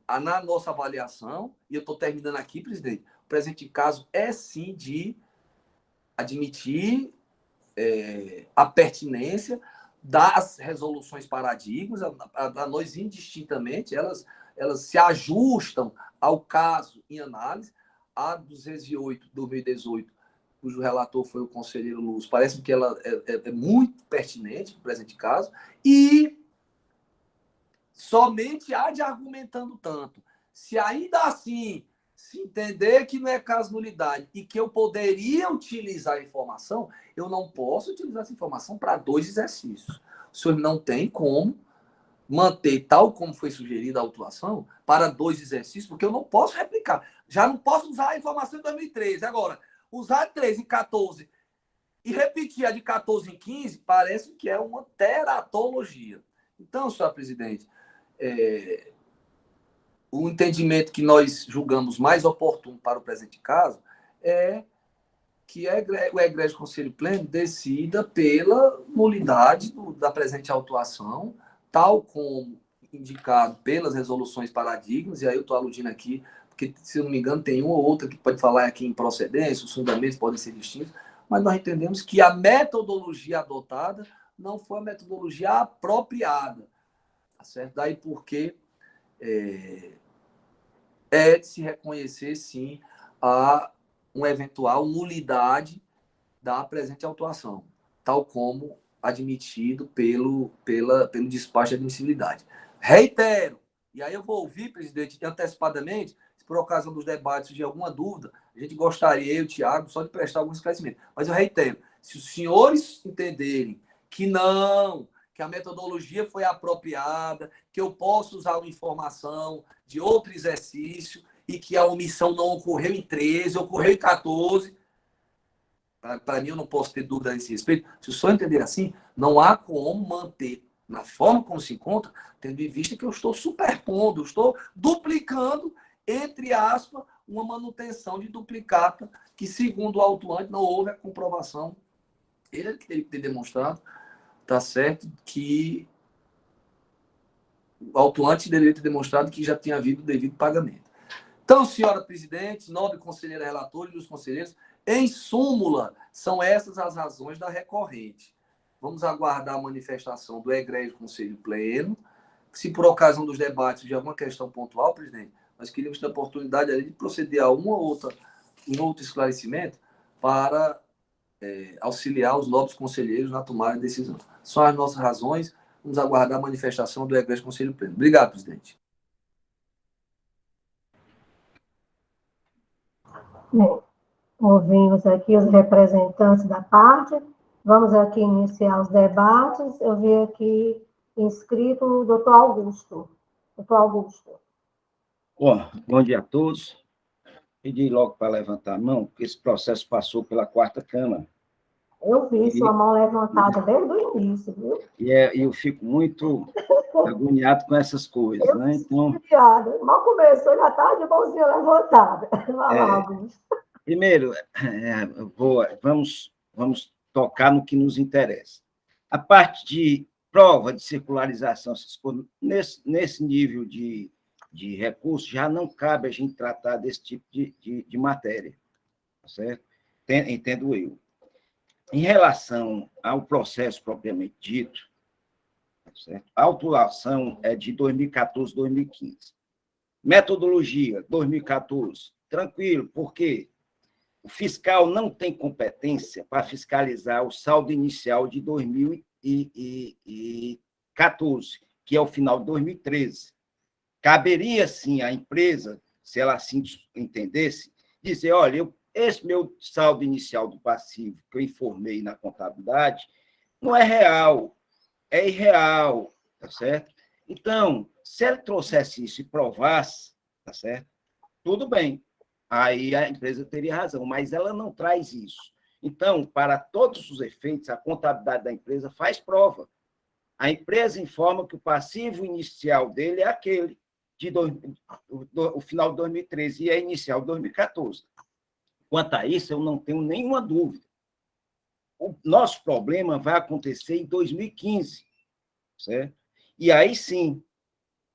na nossa avaliação, e eu estou terminando aqui, presidente, o presente caso é sim de admitir a pertinência das resoluções paradigmas, a nós indistintamente, elas se ajustam ao caso em análise. A 208, 2018, cujo relator foi o conselheiro Lúcio, parece que ela é muito pertinente no presente caso, e somente há de argumentando tanto. Se ainda assim se entender que não é caso nulidade e que eu poderia utilizar a informação, eu não posso utilizar essa informação para 2 exercícios. O senhor não tem como manter, tal como foi sugerida a autuação, para 2 exercícios, porque eu não posso replicar. Já não posso usar a informação de 2013. Agora, usar 13 em 14 e repetir a de 14 em 15, parece que é uma teratologia. Então, senhor presidente, o entendimento que nós julgamos mais oportuno para o presente caso é que o egrégio Conselho Pleno decida pela nulidade da presente autuação, tal como indicado pelas resoluções paradigmas, e aí eu estou aludindo aqui, porque, se eu não me engano, tem uma ou outra que pode falar aqui em procedência, os fundamentos podem ser distintos, mas nós entendemos que a metodologia adotada não foi a metodologia apropriada, tá certo? Daí porque é de se reconhecer, sim, uma eventual nulidade da presente autuação, tal como admitido pelo despacho de admissibilidade. Reitero, e aí eu vou ouvir, presidente, antecipadamente, se por ocasião dos debates de alguma dúvida, a gente gostaria, eu e o Tiago, só de prestar alguns esclarecimentos. Mas eu reitero, se os senhores entenderem que não, que a metodologia foi apropriada, que eu posso usar uma informação de outro exercício e que a omissão não ocorreu em 13, ocorreu em 14, para mim eu não posso ter dúvida nesse respeito. Se o senhor entender assim, não há como manter na forma como se encontra, tendo em vista que eu estou superpondo, eu estou duplicando, entre aspas, uma manutenção de duplicata que, segundo o autuante, não houve a comprovação. Ele que teria que ter demonstrado, tá certo, que o autuante deveria ter demonstrado que já tinha havido o devido pagamento. Então, senhora presidente, nobre conselheira relatora e os conselheiros, em súmula, são essas as razões da recorrente. Vamos aguardar a manifestação do egrégio Conselho Pleno. Se por ocasião dos debates de alguma questão pontual, presidente, nós queríamos ter a oportunidade de proceder a um outro esclarecimento para auxiliar os nobres conselheiros na tomada de decisão. São as nossas razões. Vamos aguardar a manifestação do egrégio Conselho Pleno. Obrigado, presidente. Bem, ouvimos aqui os representantes da parte. Vamos aqui iniciar os debates. Eu vi aqui inscrito o doutor Augusto. Doutor Augusto. Bom dia a todos. Pedi logo para levantar a mão, porque esse processo passou pela 4ª Câmara. Eu vi sua mão levantada desde o início, viu? E eu fico muito agoniado com essas coisas, né? Então, mal começou, já está de mãozinha levantada. Vai lá, Augusto. Primeiro, vamos tocar no que nos interessa. A parte de prova de circularização, nesse nível de recurso, já não cabe a gente tratar desse tipo de matéria, tá certo? Entendo eu. Em relação ao processo propriamente dito, tá certo? A autuação é de 2014, 2015. Metodologia, 2014. Tranquilo, porque o fiscal não tem competência para fiscalizar o saldo inicial de 2014, que é o final de 2013. Caberia, sim, à empresa, se ela assim entendesse, dizer, olha, esse meu saldo inicial do passivo que eu informei na contabilidade não é real, é irreal, tá certo? Então, se ele trouxesse isso e provasse, tá certo? Tudo bem, aí a empresa teria razão, mas ela não traz isso. Então, para todos os efeitos, a contabilidade da empresa faz prova. A empresa informa que o passivo inicial dele é aquele, o final de 2013 e a inicial de 2014. Quanto a isso, eu não tenho nenhuma dúvida. O nosso problema vai acontecer em 2015, certo? E aí sim,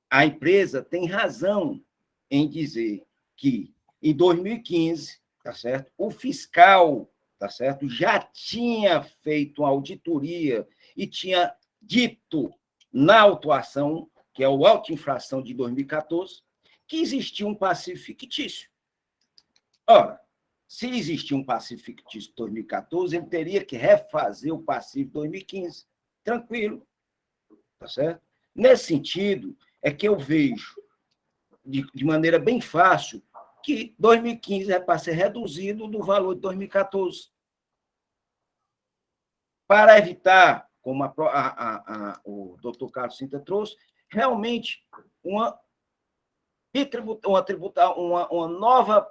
a empresa tem razão em dizer que em 2015, tá certo? O fiscal, tá certo? Já tinha feito uma auditoria e tinha dito na autuação, que é o auto-infração de 2014, que existia um passivo fictício. Ora, se existia um passivo fictício de 2014, ele teria que refazer o passivo de 2015. Tranquilo, tá certo? Nesse sentido, é que eu vejo, de maneira bem fácil, que 2015 é para ser reduzido do valor de 2014. Para evitar, como o doutor Carlos Sintra trouxe, realmente uma nova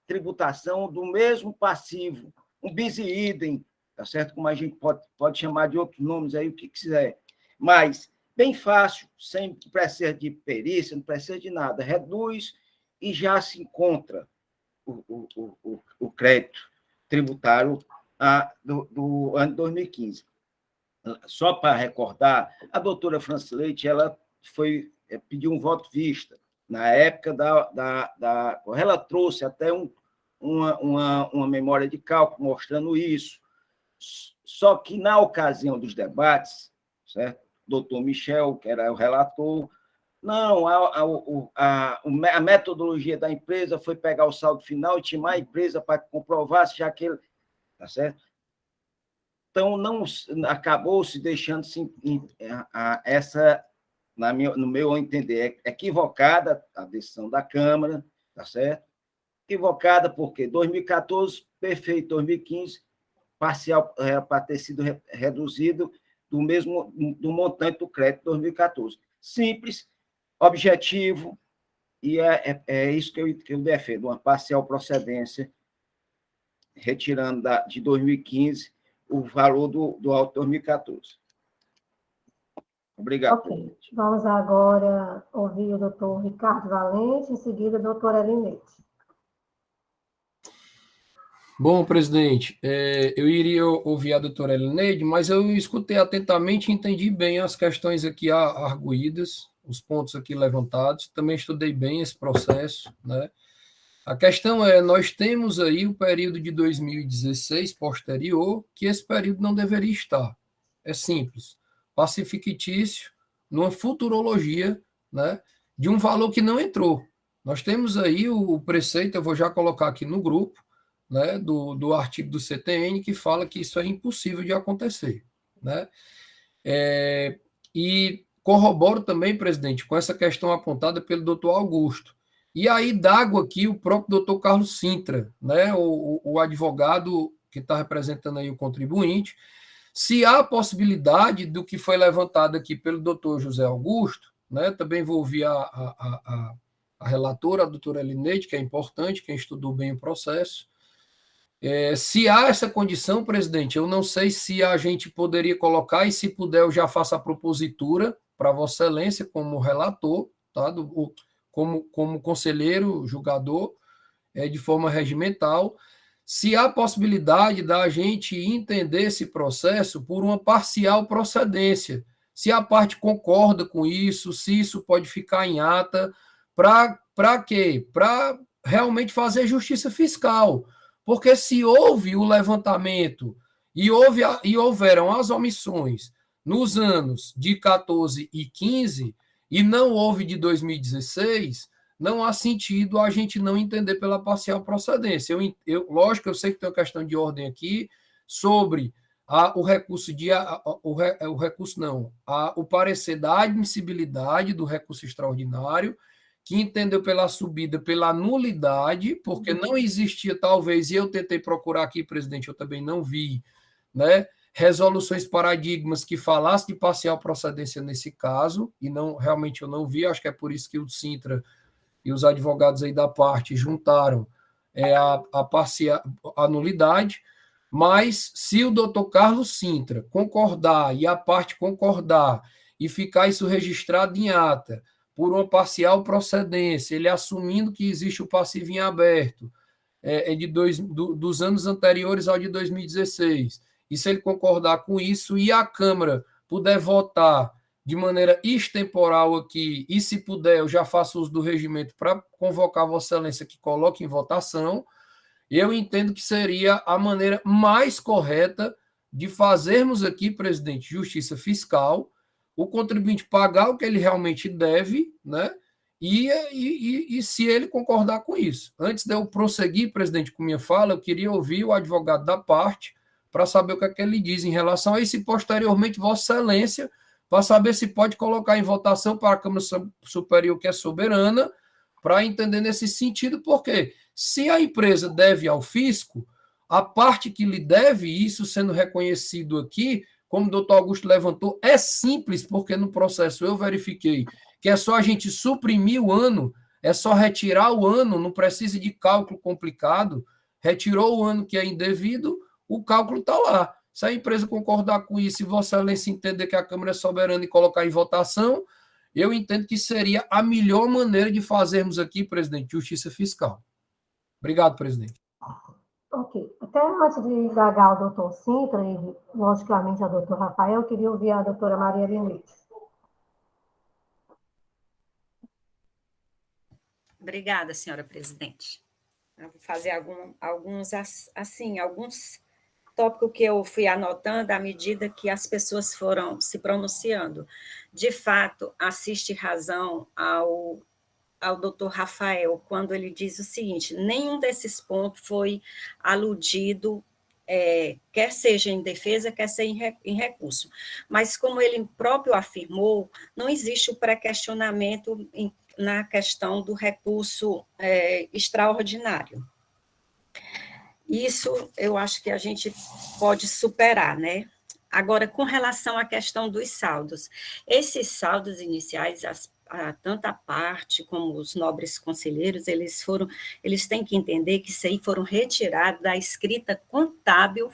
tributação do mesmo passivo, um bis e idem, tá certo? Como a gente pode chamar de outros nomes aí, o que quiser. Mas, bem fácil, sem precisar de perícia, não precisa de nada. Reduz e já se encontra o crédito tributário do ano 2015. Só para recordar, a doutora Franci Leite ela pediu um voto vista. Na época ela trouxe até uma memória de cálculo mostrando isso. Só que, na ocasião dos debates, certo? O doutor Michel, que era o relator, não, a metodologia da empresa foi pegar o saldo final e timar a empresa para comprovar se já aquele... Tá certo? Então, não acabou se deixando essa, no meu entender, equivocada a decisão da Câmara, tá certo? Equivocada porque 2014, perfeito, 2015, parcial para ter sido reduzido do montante do crédito 2014. Simples, objetivo, e é isso que eu defendo, uma parcial procedência, retirando de 2015 o valor do auto 2014. Obrigado. Ok, vamos agora ouvir o doutor Ricardo Valente, em seguida a doutora Elinete. Bom, presidente, eu iria ouvir a doutora Elineide, mas eu escutei atentamente e entendi bem as questões aqui arguídas, os pontos aqui levantados, também estudei bem esse processo, né? A questão é, nós temos aí o período de 2016 posterior, que esse período não deveria estar. É simples. Passe fictício, numa futurologia, né, de um valor que não entrou. Nós temos aí o preceito, eu vou já colocar aqui no grupo, né, do artigo do CTN, que fala que isso é impossível de acontecer. Né? E corroboro também, presidente, com essa questão apontada pelo doutor Augusto. E aí dago aqui o próprio doutor Carlos Sintra, né, o advogado que está representando aí o contribuinte, se há a possibilidade do que foi levantado aqui pelo doutor José Augusto, né, também vou ouvir a relatora, a doutora Elineide, que é importante, quem estudou bem o processo. Se há essa condição, presidente, eu não sei se a gente poderia colocar, e se puder eu já faço a propositura para Vossa Excelência como relator, tá, como conselheiro, julgador, de forma regimental, se há possibilidade da gente entender esse processo por uma parcial procedência, se a parte concorda com isso, se isso pode ficar em ata, para quê? Para realmente fazer justiça fiscal, porque se houve o levantamento e houveram as omissões nos anos de 14 e 15, e não houve de 2016, não há sentido a gente não entender pela parcial procedência. Lógico, eu sei que tem uma questão de ordem aqui sobre o recurso o parecer da admissibilidade do recurso extraordinário, que entendeu pela subida, pela nulidade, porque não existia, talvez, e eu tentei procurar aqui, presidente, eu também não vi, né, resoluções paradigmas que falassem de parcial procedência nesse caso, e não, realmente eu não vi, acho que é por isso que o Sintra e os advogados aí da parte juntaram a nulidade, mas se o doutor Carlos Sintra concordar e a parte concordar e ficar isso registrado em ata por uma parcial procedência, ele assumindo que existe o passivo em aberto dos anos anteriores ao de 2016, e se ele concordar com isso e a Câmara puder votar de maneira extemporal aqui, e se puder, eu já faço uso do regimento para convocar Vossa Excelência que coloque em votação, eu entendo que seria a maneira mais correta de fazermos aqui, presidente, justiça fiscal, o contribuinte pagar o que ele realmente deve, né? E se ele concordar com isso. Antes de eu prosseguir, presidente, com minha fala, eu queria ouvir o advogado da parte para saber o que é que ele diz em relação a isso e, posteriormente, Vossa Excelência, para saber se pode colocar em votação para a Câmara Superior, que é soberana, para entender nesse sentido, porque se a empresa deve ao fisco, a parte que lhe deve, isso sendo reconhecido aqui, como o doutor Augusto levantou, é simples, porque no processo eu verifiquei que é só a gente suprimir o ano, é só retirar o ano, não precisa de cálculo complicado, retirou o ano que é indevido, o cálculo está lá. Se a empresa concordar com isso e Vossa Excelência entender que a Câmara é soberana e colocar em votação, eu entendo que seria a melhor maneira de fazermos aqui, presidente, justiça fiscal. Obrigado, presidente. Ok. Até antes de indagar ao doutor Sintra e, logicamente, ao doutor Rafael, eu queria ouvir a doutora Maria Elinete. Obrigada, senhora presidente. Eu vou fazer alguns tópicos que eu fui anotando à medida que as pessoas foram se pronunciando. De fato, assiste razão ao doutor Rafael, quando ele diz o seguinte: nenhum desses pontos foi aludido quer seja em defesa, quer seja em recurso. Mas, como ele próprio afirmou, não existe o pré-questionamento na questão do recurso extraordinário. Isso eu acho que a gente pode superar, né? Agora, com relação à questão dos saldos, esses saldos iniciais, tanto a parte como os nobres conselheiros, eles têm que entender que isso aí foram retirados da escrita contábil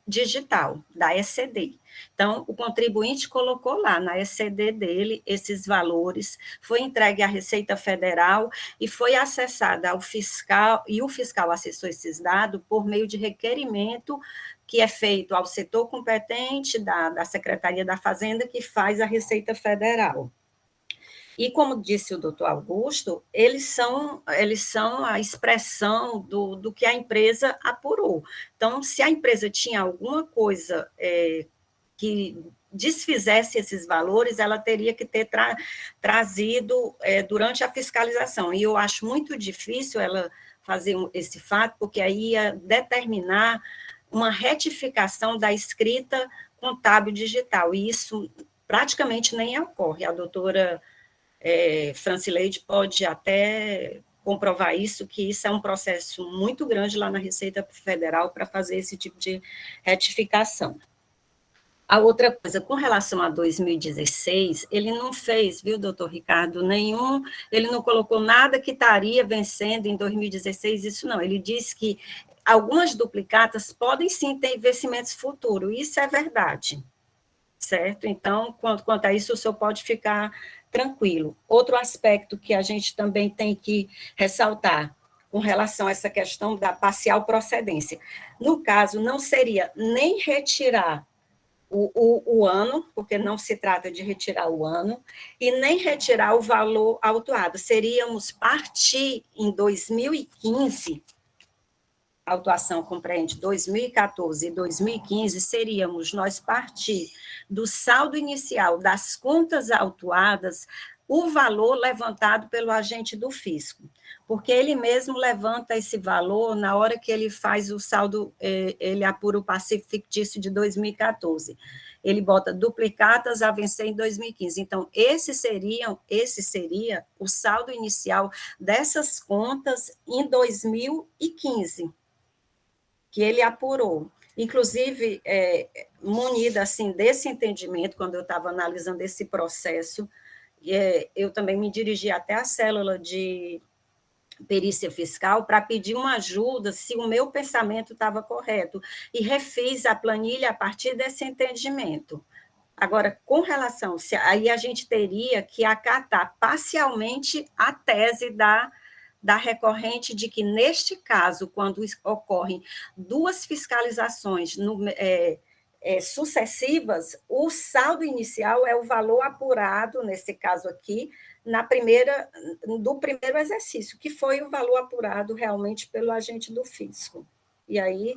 digital, da ECD. Então, o contribuinte colocou lá na ECD dele esses valores, foi entregue à Receita Federal e foi acessada ao fiscal, e o fiscal acessou esses dados por meio de requerimento que é feito ao setor competente da Secretaria da Fazenda, que faz a Receita Federal. E, como disse o doutor Augusto, eles são a expressão do que a empresa apurou. Então, se a empresa tinha alguma coisa que desfizesse esses valores, ela teria que ter trazido durante a fiscalização. E eu acho muito difícil ela fazer esse fato, porque aí ia determinar uma retificação da escrita contábil digital, e isso praticamente nem ocorre. A doutora Francileide pode até comprovar isso, que isso é um processo muito grande lá na Receita Federal para fazer esse tipo de retificação. A outra coisa, com relação a 2016, ele não fez, viu, doutor Ricardo, ele não colocou nada que estaria vencendo em 2016, isso não, ele disse que algumas duplicatas podem sim ter investimentos futuros, isso é verdade, certo? Então, quanto a isso, o senhor pode ficar tranquilo. Outro aspecto que a gente também tem que ressaltar, com relação a essa questão da parcial procedência. No caso, não seria nem retirar o ano, porque não se trata de retirar o ano, e nem retirar o valor autuado. Seríamos partir em 2015, a autuação compreende 2014 e 2015, seríamos nós partir do saldo inicial das contas autuadas, o valor levantado pelo agente do fisco, porque ele mesmo levanta esse valor na hora que ele faz o saldo, ele apura o passivo fictício de 2014. Ele bota duplicatas a vencer em 2015. Então, esse seria o saldo inicial dessas contas em 2015, que ele apurou. Inclusive, munida assim, desse entendimento, quando eu estava analisando esse processo, eu também me dirigi até a célula de perícia fiscal para pedir uma ajuda se o meu pensamento estava correto, e refiz a planilha a partir desse entendimento. Agora, com relação, aí a gente teria que acatar parcialmente a tese da recorrente de que, neste caso, quando ocorrem duas fiscalizações sucessivas, o saldo inicial é o valor apurado, nesse caso aqui, do primeiro exercício, que foi o valor apurado realmente pelo agente do fisco. E aí,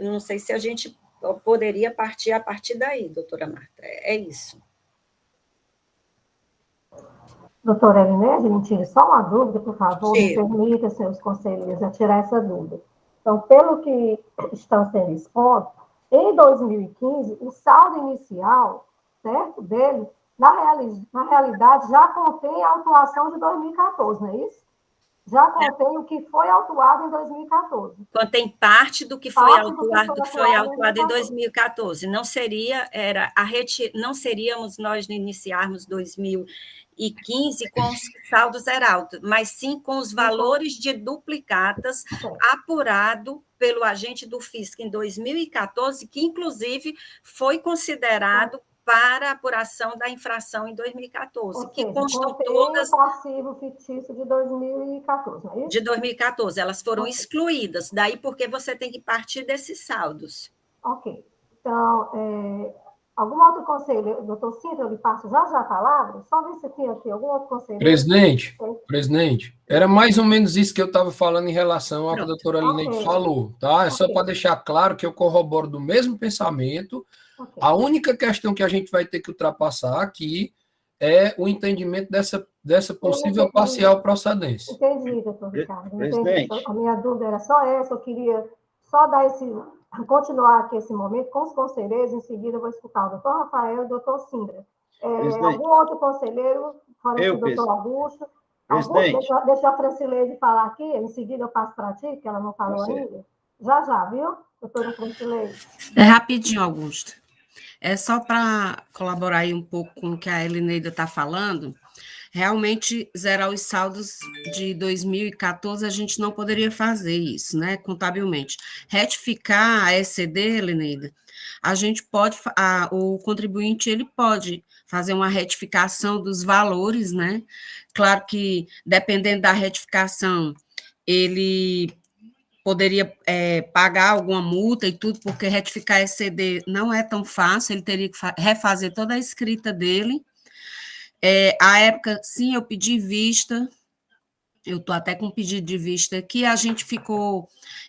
não sei se a gente poderia partir a partir daí, doutora Marta. É isso. Doutora Elinete, me tire só uma dúvida, por favor, me permita, senhores conselheiros, a tirar essa dúvida. Então, pelo que estão sendo expostos, em 2015, o saldo inicial, certo, dele, na realidade, já contém a autuação de 2014, não é isso? Já contém o que foi autuado em 2014. Contém parte do que foi autuado em 2014. Não seríamos nós iniciarmos 2015 com os saldos zerados, mas sim com os valores de duplicatas apurado pelo agente do fisco em 2014, que, inclusive, foi considerado para a apuração da infração em 2014, que constam todas... o passivo fictício de 2014, não é isso? De 2014, elas foram excluídas, daí porque você tem que partir desses saldos. Ok. Então, algum outro conselheiro, doutor Cíntia, eu lhe passo já a palavra, só ver se tem aqui algum outro conselheiro. Presidente, era mais ou menos isso que eu estava falando em relação ao que a doutora Elinete falou, tá? É só para deixar claro que eu corroboro do mesmo pensamento. A única questão que a gente vai ter que ultrapassar aqui é o entendimento dessa possível parcial procedência. Entendi, doutor Ricardo. Entendi. A minha dúvida era só essa, eu queria só dar continuar aqui esse momento com os conselheiros. Em seguida, eu vou escutar o doutor Rafael e o doutor Sindra. Algum outro conselheiro, fora o doutor Augusto? Deixa a Francileide falar aqui, em seguida eu passo para ti, que ela não falou ainda. Já, viu, doutora Francileide? É rapidinho, Augusto. É só para colaborar aí um pouco com o que a Elineida está falando. Realmente, zerar os saldos de 2014, a gente não poderia fazer isso, né, contabilmente. Retificar a ECD, Elineida, a gente pode, o contribuinte, ele pode fazer uma retificação dos valores, né? Claro que, dependendo da retificação, ele poderia pagar alguma multa e tudo, porque retificar ECD não é tão fácil, ele teria que refazer toda a escrita dele. À época, sim, eu pedi vista, eu estou até com pedido de vista aqui,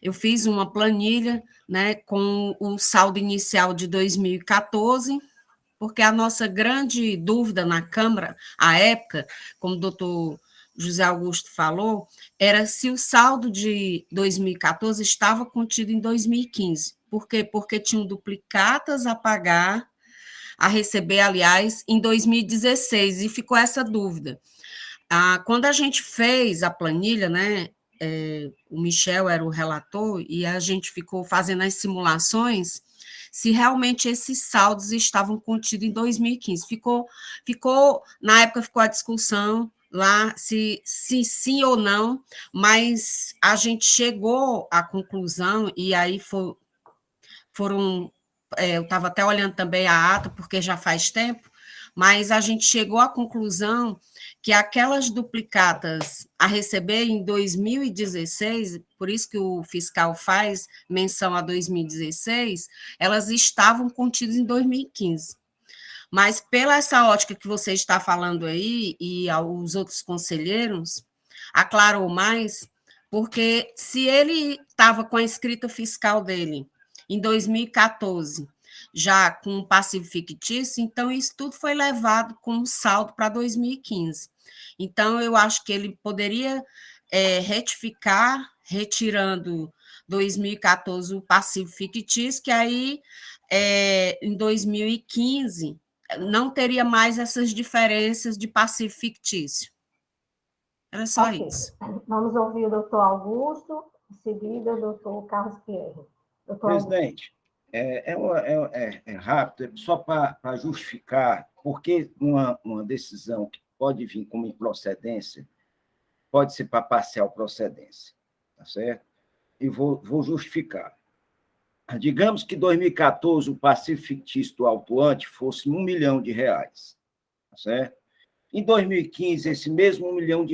eu fiz uma planilha, né, com o saldo inicial de 2014, porque a nossa grande dúvida na Câmara, à época, como o doutor José Augusto falou, era se o saldo de 2014 estava contido em 2015. Por quê? Porque tinham duplicatas a pagar, a receber, aliás, em 2016, e ficou essa dúvida. Quando a gente fez a planilha, né, o Michel era o relator, e a gente ficou fazendo as simulações, se realmente esses saldos estavam contidos em 2015. Na época ficou a discussão lá, se sim ou não, mas a gente chegou à conclusão, e aí foram... eu estava até olhando também a ata, porque já faz tempo, mas a gente chegou à conclusão que aquelas duplicatas a receber em 2016, por isso que o fiscal faz menção a 2016, elas estavam contidas em 2015. Mas pela essa ótica que você está falando aí, e aos outros conselheiros, aclarou mais, porque se ele estava com a escrita fiscal dele em 2014, já com um passivo fictício, então isso tudo foi levado com saldo para 2015. Então, eu acho que ele poderia retificar, retirando 2014 o passivo fictício, que aí, em 2015, não teria mais essas diferenças de passivo fictício. Era só isso. Vamos ouvir o doutor Augusto, em seguida o doutor Carlos Pierre. Presidente, é rápido, só para justificar, porque uma decisão que pode vir como improcedência pode ser para parcial procedência, tá certo? E vou justificar. Digamos que em 2014 o passivo fictício do autuante fosse R$1 milhão, tá certo? Em 2015, esse mesmo R$1 milhão,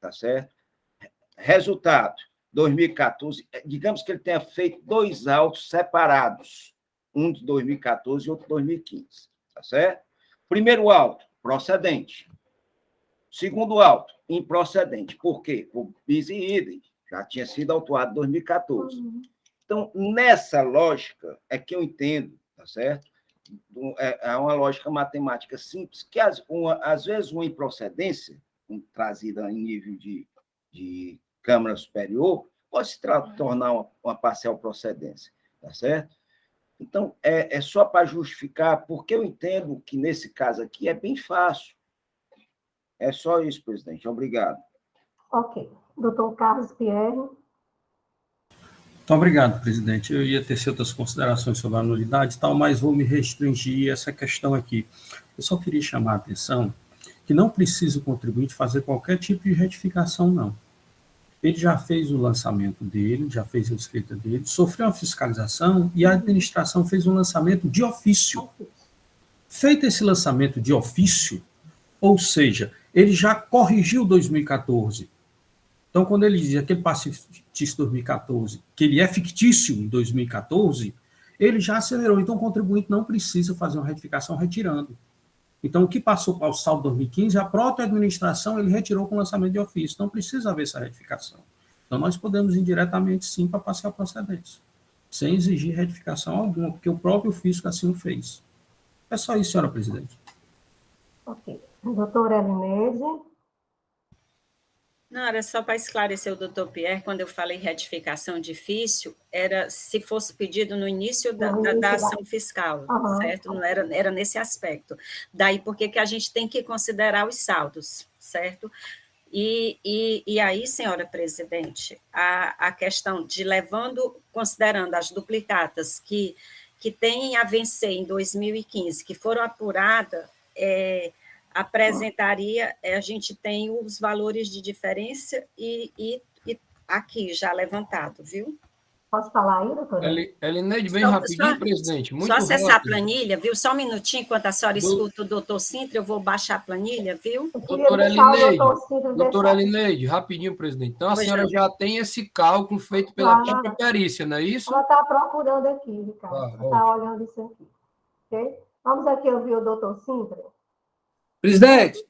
tá certo? Resultado, 2014, digamos que ele tenha feito 2 autos separados, um de 2014 e outro de 2015, tá certo? Primeiro auto, procedente. Segundo auto, improcedente. Por quê? Por bis e idem, já tinha sido autuado em 2014. Então, nessa lógica é que eu entendo, tá certo? É uma lógica matemática simples, que às vezes uma improcedência, trazida em nível de Câmara Superior, pode se tornar uma parcial procedência, tá certo? Então, é só para justificar, porque eu entendo que, nesse caso aqui, é bem fácil. É só isso, presidente. Obrigado. Ok. Doutor Carlos Pierre. Muito obrigado, presidente. Eu ia ter outras considerações sobre a nulidade e tal, mas vou me restringir a essa questão aqui. Eu só queria chamar a atenção que não precisa o contribuinte fazer qualquer tipo de retificação, não. Ele já fez o lançamento dele, já fez a escrita dele, sofreu uma fiscalização e a administração fez um lançamento de ofício. Feito esse lançamento de ofício, ou seja, ele já corrigiu 2014. Então, quando ele diz aquele passivo fictício 2014, que ele é fictício em 2014, ele já acelerou. Então, o contribuinte não precisa fazer uma retificação retirando. Então, o que passou para o saldo 2015, a própria administração ele retirou com o lançamento de ofício. Não precisa haver essa retificação. Então, nós podemos ir diretamente, sim, para passar a procedência, sem exigir retificação alguma, porque o próprio fisco assim o fez. É só isso, senhora presidente. Ok. Doutora Elineide. Não, era só para esclarecer o doutor Pierre, quando eu falei retificação difícil, era se fosse pedido no início da ação fiscal, certo? Não era nesse aspecto. Daí, porque que a gente tem que considerar os saldos, certo? E aí, senhora presidente, a questão de considerando as duplicatas que têm a vencer em 2015, que foram apuradas, apresentaria, a gente tem os valores de diferença e aqui já levantado, viu? Posso falar aí, doutora? Elineide, bem rapidinho, presidente. Muito só acessar rápido. A planilha, viu? Só um minutinho, enquanto a senhora escuta o doutor Sintra, eu vou baixar a planilha, viu? Doutora Elineide, rapidinho, presidente. Então, a senhora já tem esse cálculo feito pela própria perícia, não é isso? Ela está procurando aqui, Ricardo. Ela está olhando isso aqui. Okay? Vamos aqui ouvir o doutor Sintra. Presidente,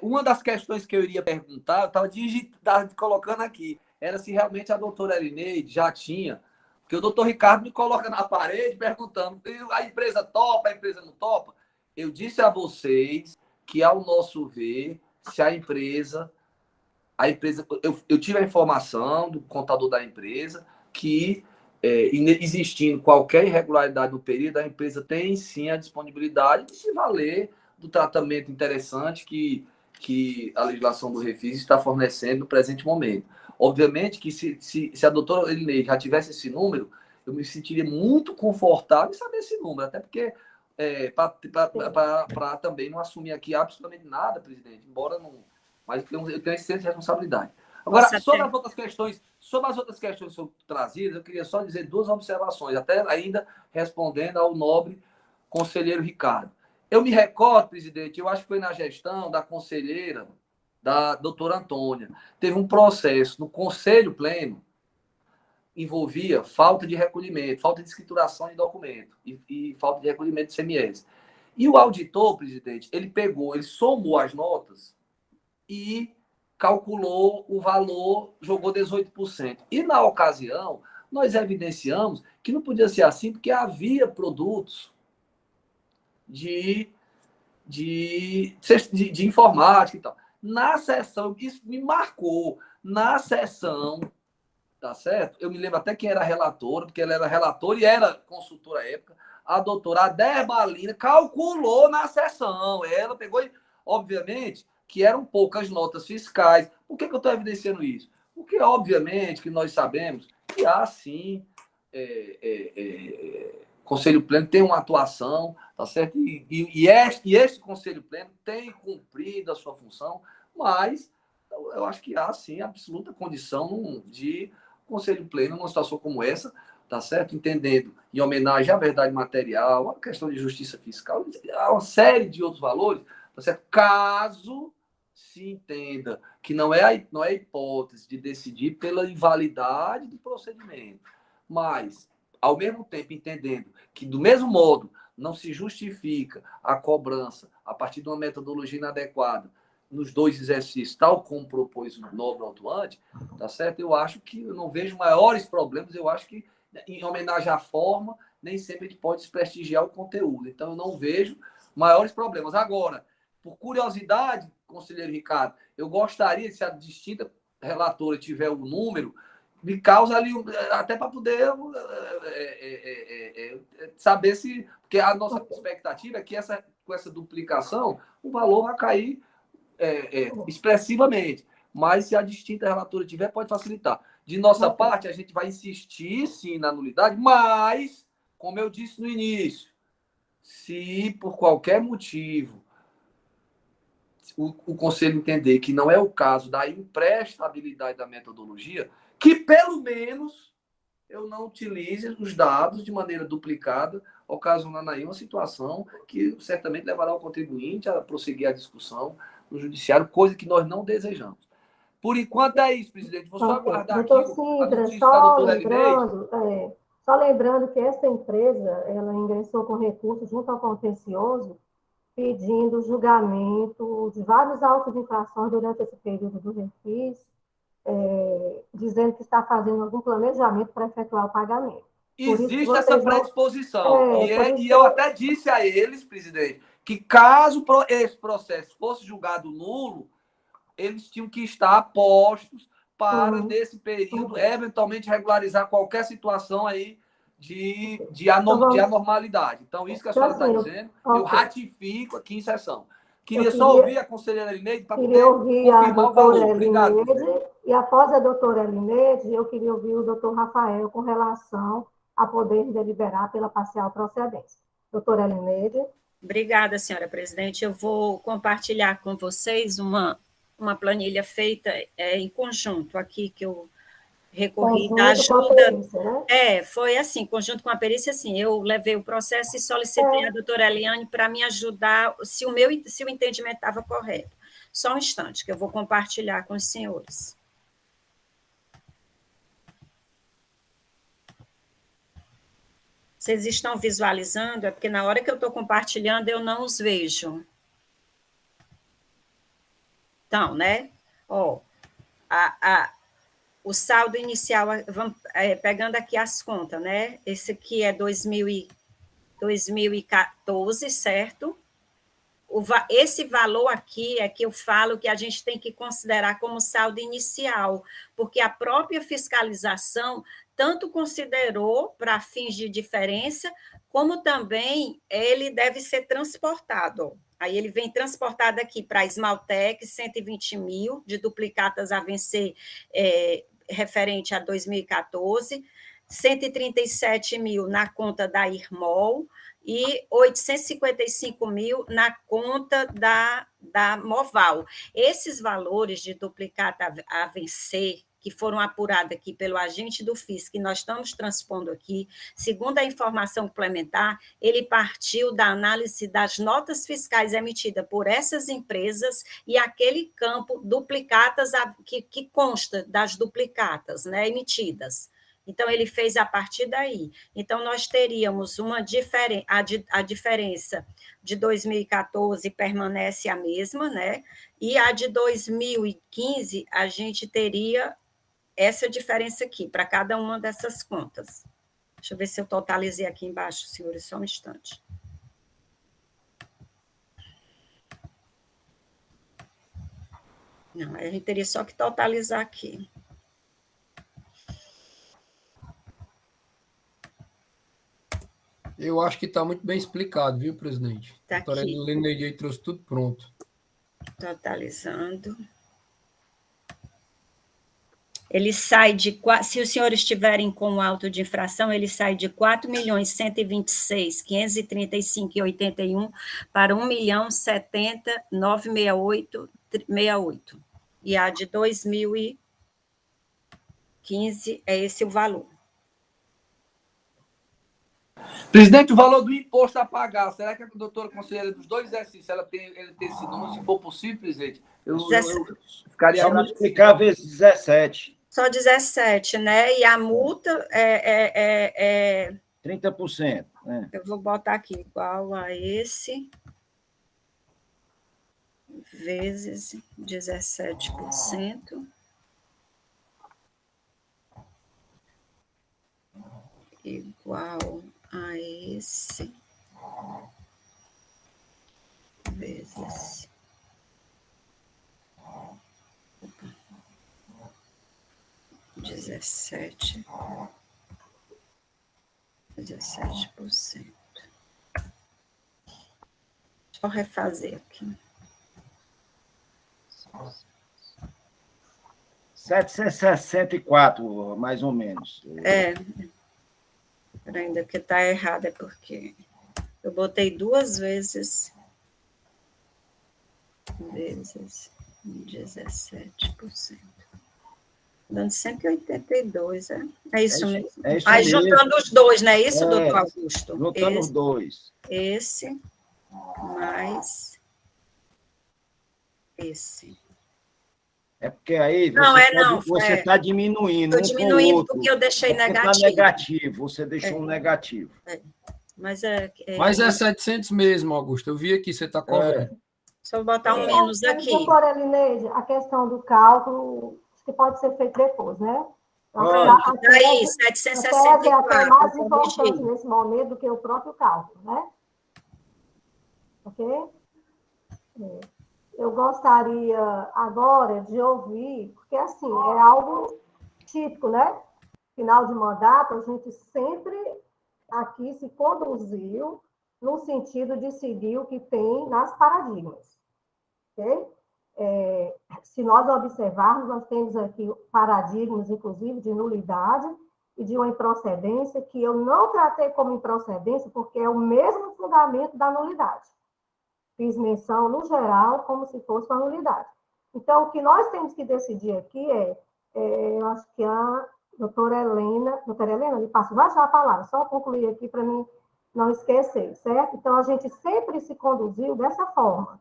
uma das questões que eu iria perguntar, eu estava colocando aqui, era se realmente a doutora Elineide já tinha, porque o doutor Ricardo me coloca na parede perguntando, a empresa topa, a empresa não topa? Eu disse a vocês que, ao nosso ver, se a empresa eu tive a informação do contador da empresa que, existindo qualquer irregularidade no período, a empresa tem sim a disponibilidade de se valer do tratamento interessante que a legislação do Refis está fornecendo no presente momento. Obviamente que se a doutora Elineide já tivesse esse número, eu me sentiria muito confortável em saber esse número, até porque para também não assumir aqui absolutamente nada, presidente, embora não... Mas eu tenho esse senso de responsabilidade. Agora, sobre as outras questões que são trazidas, eu queria só dizer duas observações, até ainda respondendo ao nobre conselheiro Ricardo. Eu me recordo, presidente, eu acho que foi na gestão da conselheira, da doutora Antônia, teve um processo no Conselho Pleno, envolvia falta de recolhimento, falta de escrituração de documento e falta de recolhimento de CMS. E o auditor, presidente, ele somou as notas e calculou o valor, jogou 18%. E, na ocasião, nós evidenciamos que não podia ser assim, porque havia produtos de informática e tal. Na sessão, isso me marcou, na sessão, tá certo? Eu me lembro até quem era relatora, porque ela era relatora e era consultora à época, a doutora Adair Balina calculou na sessão. Ela pegou e, obviamente, que eram poucas notas fiscais. Por que eu estou evidenciando isso? Porque, obviamente, que nós sabemos que há, sim, Conselho Pleno tem uma atuação, tá certo? E este Conselho Pleno tem cumprido a sua função, mas eu acho que há, sim, absoluta condição de Conselho Pleno, numa situação como essa, tá certo? Entendendo, em homenagem à verdade material, à questão de justiça fiscal, há uma série de outros valores, tá certo? Caso se entenda que não é hipótese de decidir pela invalidade do procedimento, mas, ao mesmo tempo, entendendo que, do mesmo modo, não se justifica a cobrança a partir de uma metodologia inadequada nos dois exercícios, tal como propôs o nobre autuante, tá certo? Eu acho que eu não vejo maiores problemas, eu acho que, em homenagem à forma, nem sempre a gente pode desprestigiar o conteúdo. Então, eu não vejo maiores problemas. Agora, por curiosidade, conselheiro Ricardo, eu gostaria, se a distinta relatora tiver o número, me causa ali, até para poder saber se... Porque a nossa expectativa é que com essa duplicação, o valor vai cair expressivamente. Mas se a distinta relatora tiver, pode facilitar. De nossa parte, a gente vai insistir, sim, na nulidade, mas, como eu disse no início, se por qualquer motivo o Conselho entender que não é o caso da imprestabilidade da metodologia, que pelo menos eu não utilize os dados de maneira duplicada, ocasionando aí uma situação que certamente levará o contribuinte a prosseguir a discussão no judiciário, coisa que nós não desejamos. Por enquanto é isso, presidente. Vou só aguardar aqui a notícia da doutora Elineide. Só lembrando que essa empresa, ela ingressou com recurso junto ao contencioso, pedindo julgamento de vários autos de infração durante esse período do Refis, dizendo que está fazendo algum planejamento para efetuar o pagamento. Existe essa predisposição. E eu até disse a eles, presidente, que caso esse processo fosse julgado nulo, eles tinham que estar postos para, Uhum. nesse período, eventualmente regularizar qualquer situação aí de anormalidade. Então, isso que a senhora está dizendo, eu ratifico aqui em sessão. Queria só ouvir a conselheira Elineide para poder confirmar o valor. Obrigado, Elineide, e após a doutora Elineide, eu queria ouvir o doutor Rafael com relação a poder deliberar pela parcial procedência. Doutora Elineide. Obrigada, senhora presidente. Eu vou compartilhar com vocês uma planilha feita em conjunto aqui, que eu recorri da ajuda. Perícia, né? Foi assim, conjunto com a perícia, assim, eu levei o processo e solicitei a doutora Eliane para me ajudar, se o entendimento estava correto. Só um instante, que eu vou compartilhar com os senhores. Vocês estão visualizando? É porque na hora que eu estou compartilhando, eu não os vejo. Então, né? O saldo inicial, vamos, pegando aqui as contas, né? Esse aqui é 2014, certo? Esse valor aqui é que eu falo que a gente tem que considerar como saldo inicial, porque a própria fiscalização tanto considerou para fins de diferença, como também ele deve ser transportado. Aí ele vem transportado aqui para a Esmaltec, 120 mil, de duplicatas a vencer referente a 2014, 137 mil na conta da Irmol, e 855 mil na conta da Moval. Esses valores de duplicata a vencer, que foram apurados aqui pelo agente do FIS, que nós estamos transpondo aqui, segundo a informação complementar, ele partiu da análise das notas fiscais emitidas por essas empresas e aquele campo duplicatas que consta das duplicatas, né, emitidas. Então, ele fez a partir daí. Então, nós teríamos a diferença de 2014 permanece a mesma, né? E a de 2015, a gente teria essa diferença aqui, para cada uma dessas contas. Deixa eu ver se eu totalizei aqui embaixo, senhores, só um instante. Não, a gente teria só que totalizar aqui. Eu acho que está muito bem explicado, viu, presidente? Está aqui. A doutora Elineide trouxe tudo pronto. Totalizando. Ele sai de... Se os senhores estiverem com o auto de infração, ele sai de 4.126.535,81 para 1.070.968,68. E a de 2015 é esse o valor. Presidente, o valor do imposto a pagar, será que a doutora conselheira dos dois exercícios, ele tem esse número, se for possível, presidente? Eu ficaria... Só multiplicar vezes 17. Só 17, né? E a multa é 30%. Né? Eu vou botar aqui, igual a esse, vezes 17%. Igual a esse, vezes... 17%. Deixa eu refazer aqui. 764, mais ou menos. Ainda que está errado, é porque eu botei 2 vezes 17%. Dando 182, é isso mesmo. É isso aí, mesmo. juntando os dois, não é isso, doutor Augusto? Juntando os dois. Esse, mais esse. É porque aí você está diminuindo. Estou diminuindo porque eu deixei negativo. Está negativo, você deixou um negativo. Mas Mas é 700 mesmo, Augusto. Eu vi aqui, você está correto. Só vou botar um menos aqui. Doutora Elineide, a questão do cálculo que pode ser feito depois, né? Aí, 764. É até mais importante nesse momento do que o próprio cálculo, né? Ok? eu gostaria agora de ouvir, porque assim, é algo típico, né? Final de mandato, a gente sempre aqui se conduziu no sentido de seguir o que tem nas paradigmas, ok? Se nós observarmos, nós temos aqui paradigmas, inclusive, de nulidade e de uma improcedência, que eu não tratei como improcedência, porque é o mesmo fundamento da nulidade. Fiz menção, no geral, como se fosse uma nulidade. Então, o que nós temos que decidir aqui eu acho que a doutora Helena, me passa já a palavra, só concluir aqui para mim não esquecer, certo? Então, a gente sempre se conduziu dessa forma.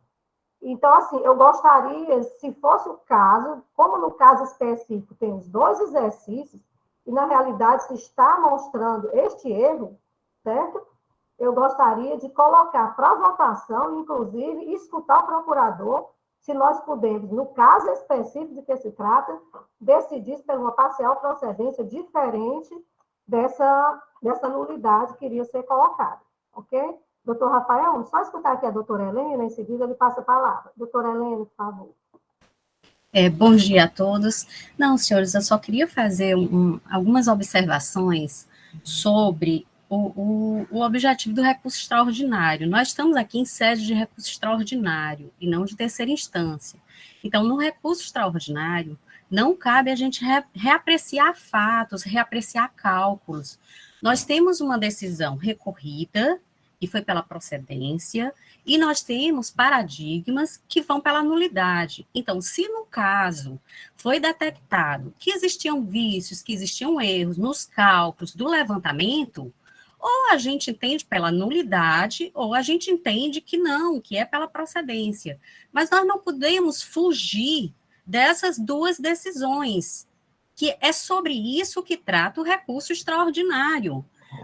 Então, assim, eu gostaria, se fosse o caso, como no caso específico tem os dois exercícios, e na realidade se está mostrando este erro, certo? Eu gostaria de colocar para votação, inclusive, escutar o procurador, se nós pudermos, no caso específico de que se trata, decidir por uma parcial procedência diferente dessa nulidade que iria ser colocada, ok? Doutor Rafael, só escutar aqui a doutora Helena, em seguida ele passa a palavra. Doutora Helena, por favor. Bom dia a todos. Não, senhores, eu só queria fazer algumas observações sobre o objetivo do recurso extraordinário. Nós estamos aqui em sede de recurso extraordinário e não de terceira instância. Então, no recurso extraordinário, não cabe a gente reapreciar fatos, reapreciar cálculos. Nós temos uma decisão recorrida, que foi pela procedência, e nós temos paradigmas que vão pela nulidade. Então, se no caso foi detectado que existiam vícios, que existiam erros nos cálculos do levantamento, ou a gente entende pela nulidade, ou a gente entende que não, que é pela procedência. Mas nós não podemos fugir dessas duas decisões, que é sobre isso que trata o recurso extraordinário.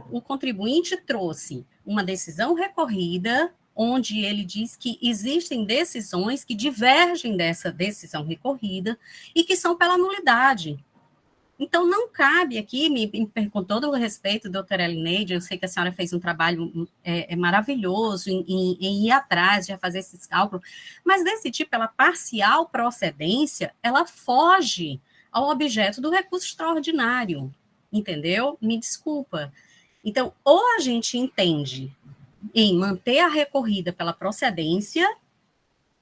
O contribuinte trouxe uma decisão recorrida, onde ele diz que existem decisões que divergem dessa decisão recorrida e que são pela nulidade. Então, não cabe aqui, com todo o respeito, doutora Elineide, eu sei que a senhora fez um trabalho maravilhoso em ir atrás, de fazer esses cálculos, mas decidir pela parcial procedência, ela foge ao objeto do recurso extraordinário, entendeu? Me desculpa. Então, ou a gente entende em manter a recorrida pela procedência,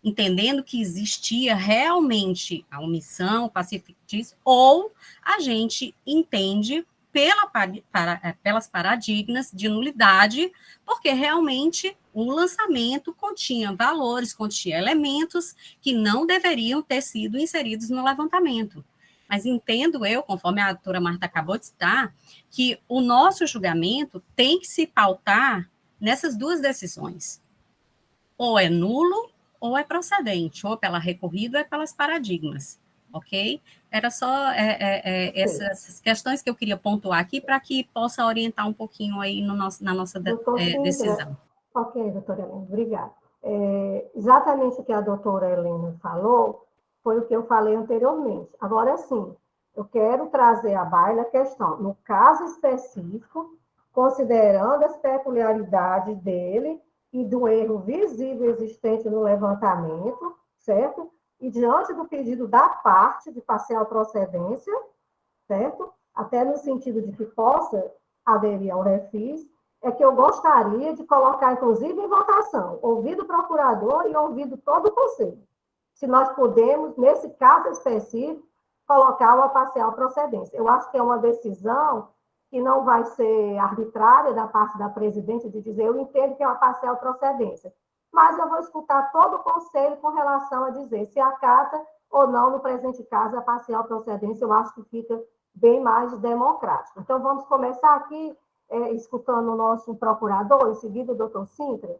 entendendo que existia realmente a omissão, o passivo fictício, ou a gente entende pelas paradigmas de nulidade, porque realmente o lançamento continha valores, continha elementos que não deveriam ter sido inseridos no levantamento. Mas entendo eu, conforme a doutora Marta acabou de citar, que o nosso julgamento tem que se pautar nessas duas decisões. Ou é nulo, ou é procedente, ou pela recorrida, ou é pelas paradigmas, ok? Era só essas questões que eu queria pontuar aqui, para que possa orientar um pouquinho aí na nossa decisão. Ok, doutora Helena, obrigada. Exatamente o que a doutora Helena falou foi o que eu falei anteriormente. Agora, sim, eu quero trazer à baila a questão, no caso específico, considerando as peculiaridades dele e do erro visível existente no levantamento, certo? E diante do pedido da parte de parcial procedência, certo? Até no sentido de que possa aderir ao refis, é que eu gostaria de colocar, inclusive, em votação, ouvido o procurador e ouvido todo o conselho. Se nós podemos, nesse caso específico, colocar uma parcial procedência. Eu acho que é uma decisão que não vai ser arbitrária da parte da presidente de dizer, eu entendo que é uma parcial procedência, mas eu vou escutar todo o conselho com relação a dizer se acata ou não, no presente caso, a parcial procedência, eu acho que fica bem mais democrático. Então, vamos começar aqui escutando o nosso procurador, em seguida o doutor Sintra.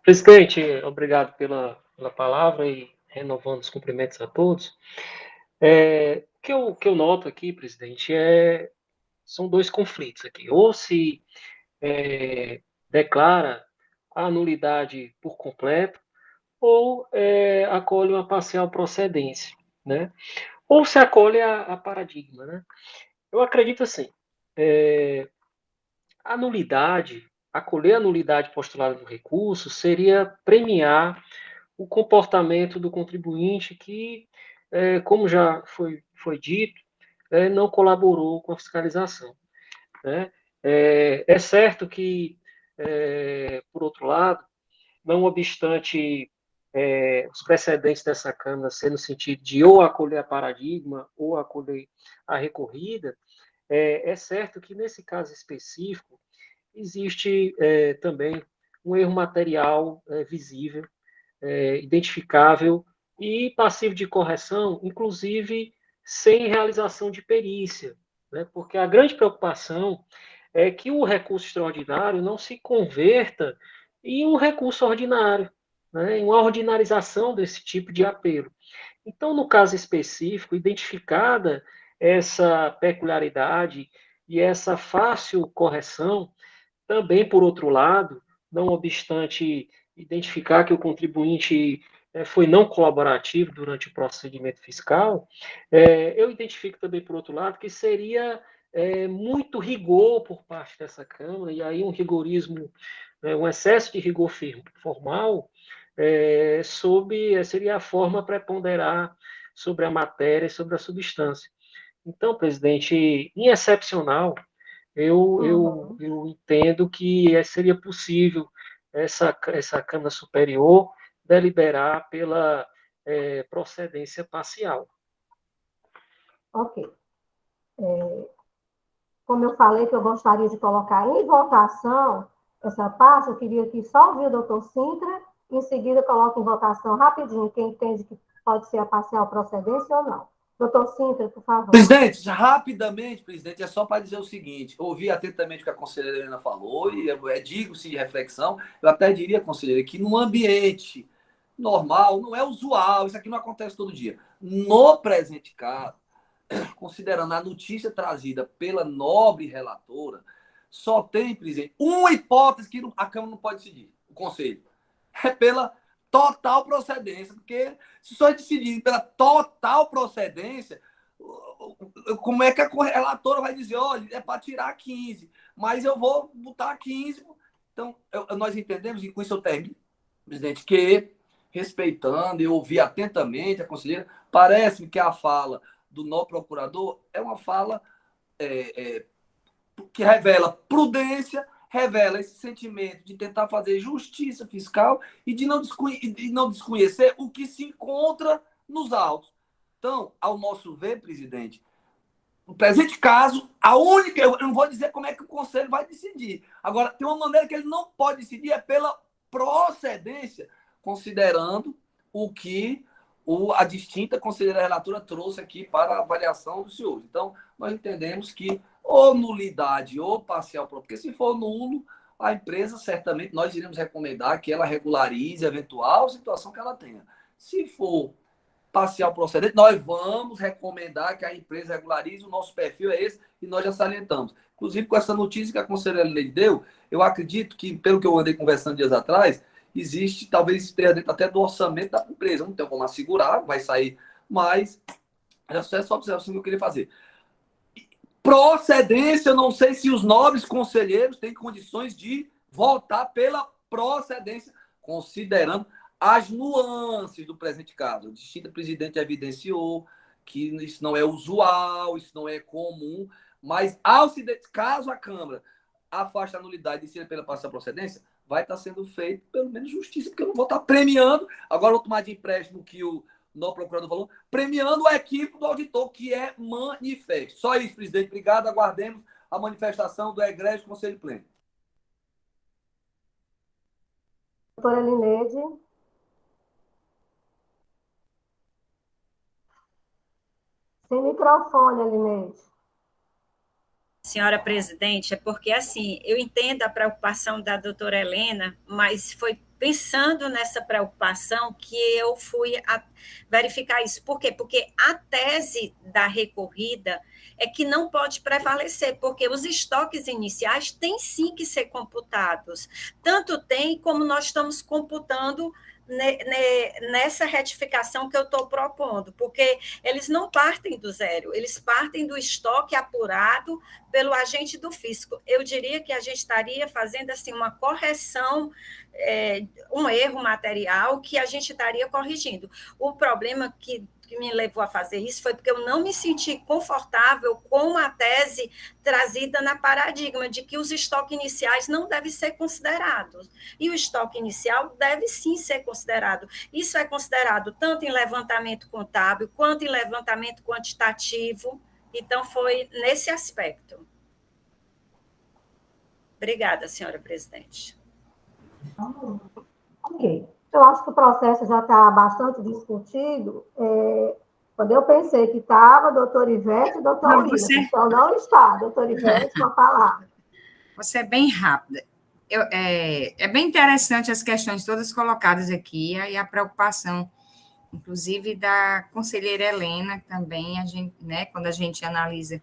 Presidente, obrigado pela palavra e renovando os cumprimentos a todos. O que eu noto aqui, presidente, são dois conflitos aqui. Ou se declara a nulidade por completo, ou acolhe uma parcial procedência, né? Ou se acolhe a paradigma, né? Eu acredito assim, acolher a nulidade postulada no recurso seria premiar o comportamento do contribuinte que, como já foi dito, não colaborou com a fiscalização, né? É certo que, por outro lado, não obstante os precedentes dessa Câmara ser no sentido de ou acolher a paradigma ou acolher a recorrida, é certo que, nesse caso específico, existe também um erro material visível, identificável e passivo de correção, inclusive sem realização de perícia, né? Porque a grande preocupação é que o recurso extraordinário não se converta em um recurso ordinário, né? Em uma ordinarização desse tipo de apelo. Então, no caso específico, identificada essa peculiaridade e essa fácil correção, também, por outro lado, não obstante identificar que o contribuinte foi não colaborativo durante o procedimento fiscal, eu identifico também, por outro lado, que seria muito rigor por parte dessa Câmara, e aí um rigorismo, um excesso de rigor formal, seria a forma a preponderar sobre a matéria e sobre a substância. Então, presidente, em excepcional, eu entendo que seria possível essa Câmara Superior deliberar pela procedência parcial. Ok. Como eu falei que eu gostaria de colocar em votação essa parte, eu queria que só ouvir o doutor Sintra, e em seguida coloque em votação rapidinho quem entende que pode ser a parcial procedência ou não. Doutor Sintra, por favor. Presidente, rapidamente, presidente, é só para dizer o seguinte: ouvi atentamente o que a conselheira Helena falou, e é digno-se de reflexão. Eu até diria, conselheira, que num ambiente normal, não é usual, isso aqui não acontece todo dia. No presente caso, considerando a notícia trazida pela nobre relatora, só tem, presidente, uma hipótese que a Câmara não pode decidir, o Conselho. É pela total procedência, porque se só decidir pela total procedência, como é que a relatora vai dizer, olha, é para tirar 15, mas eu vou botar 15. Então, nós entendemos, e com isso eu termino, presidente, que, respeitando, eu ouvi atentamente a conselheira, parece-me que a fala do novo procurador é uma fala que revela prudência, revela esse sentimento de tentar fazer justiça fiscal e de não desconhecer o que se encontra nos autos. Então, ao nosso ver, presidente, no presente caso, a única... Eu não vou dizer como é que o Conselho vai decidir. Agora, tem uma maneira que ele não pode decidir, é pela procedência, considerando o que a distinta conselheira relatora trouxe aqui para a avaliação dos senhores. Então, nós entendemos que ou nulidade ou parcial, porque se for nulo, a empresa, certamente, nós iremos recomendar que ela regularize a eventual situação que ela tenha. Se for parcial procedente, nós vamos recomendar que a empresa regularize, o nosso perfil é esse, e nós já salientamos. Inclusive, com essa notícia que a conselheira Leide deu, eu acredito que, pelo que eu andei conversando dias atrás, existe, talvez esteja dentro até do orçamento da empresa. Não tem como assegurar, vai sair, mas essa é só a observação que eu queria fazer. Procedência, eu não sei se os nobres conselheiros têm condições de votar pela procedência, considerando as nuances do presente caso. O distinto presidente evidenciou que isso não é usual, isso não é comum, mas caso a Câmara afaste a nulidade e decida pela parcial procedência, vai estar sendo feito pelo menos justiça, porque eu não vou estar premiando, agora vou tomar de empréstimo que o novo procurador falou, premiando o equívoco do auditor, que é manifesto. Só isso, presidente. Obrigado. Aguardemos a manifestação do egrégio Conselho Pleno. Doutora Lineide. Sem microfone, Lineide. Senhora presidente, é porque, assim, eu entendo a preocupação da doutora Helena, mas foi pensando nessa preocupação que eu fui verificar isso. Por quê? Porque a tese da recorrida é que não pode prevalecer, porque os estoques iniciais têm sim que ser computados. Tanto tem como nós estamos computando nessa retificação que eu estou propondo, porque eles não partem do zero, eles partem do estoque apurado pelo agente do fisco. Eu diria que a gente estaria fazendo assim uma correção, um erro material que a gente estaria corrigindo. O problema que me levou a fazer isso foi porque eu não me senti confortável com a tese trazida na paradigma de que os estoques iniciais não devem ser considerados. E o estoque inicial deve sim ser considerado. Isso é considerado tanto em levantamento contábil quanto em levantamento quantitativo. Então, foi nesse aspecto. Obrigada, senhora presidente. Ok. Eu acho que o processo já está bastante discutido. Quando eu pensei que estava, doutor Ivete e doutor Olívia, então não está, doutor Ivete, com a palavra. Você é bem rápida. É bem interessante as questões todas colocadas aqui e a preocupação, inclusive, da conselheira Helena também, quando a gente analisa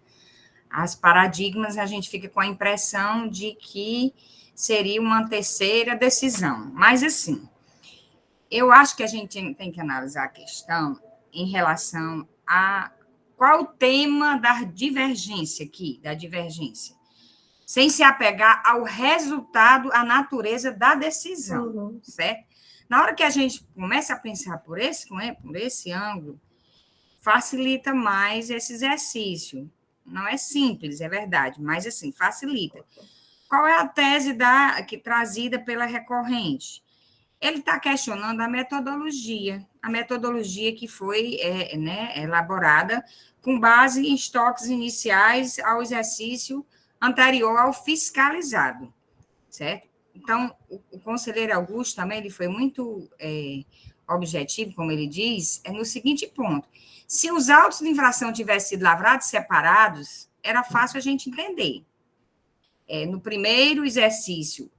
as paradigmas, a gente fica com a impressão de que seria uma terceira decisão. Mas, assim, eu acho que a gente tem que analisar a questão em relação a qual o tema da divergência aqui, sem se apegar ao resultado, à natureza da decisão, certo? Na hora que a gente começa a pensar por esse ângulo, facilita mais esse exercício. Não é simples, é verdade, mas, assim, facilita. Qual é a tese trazida pela recorrente? Ele está questionando a metodologia que foi elaborada com base em estoques iniciais ao exercício anterior ao fiscalizado, certo? Então, o conselheiro Augusto também ele foi muito objetivo, como ele diz, no seguinte ponto: se os autos de infração tivessem sido lavrados separados, era fácil a gente entender. No primeiro exercício,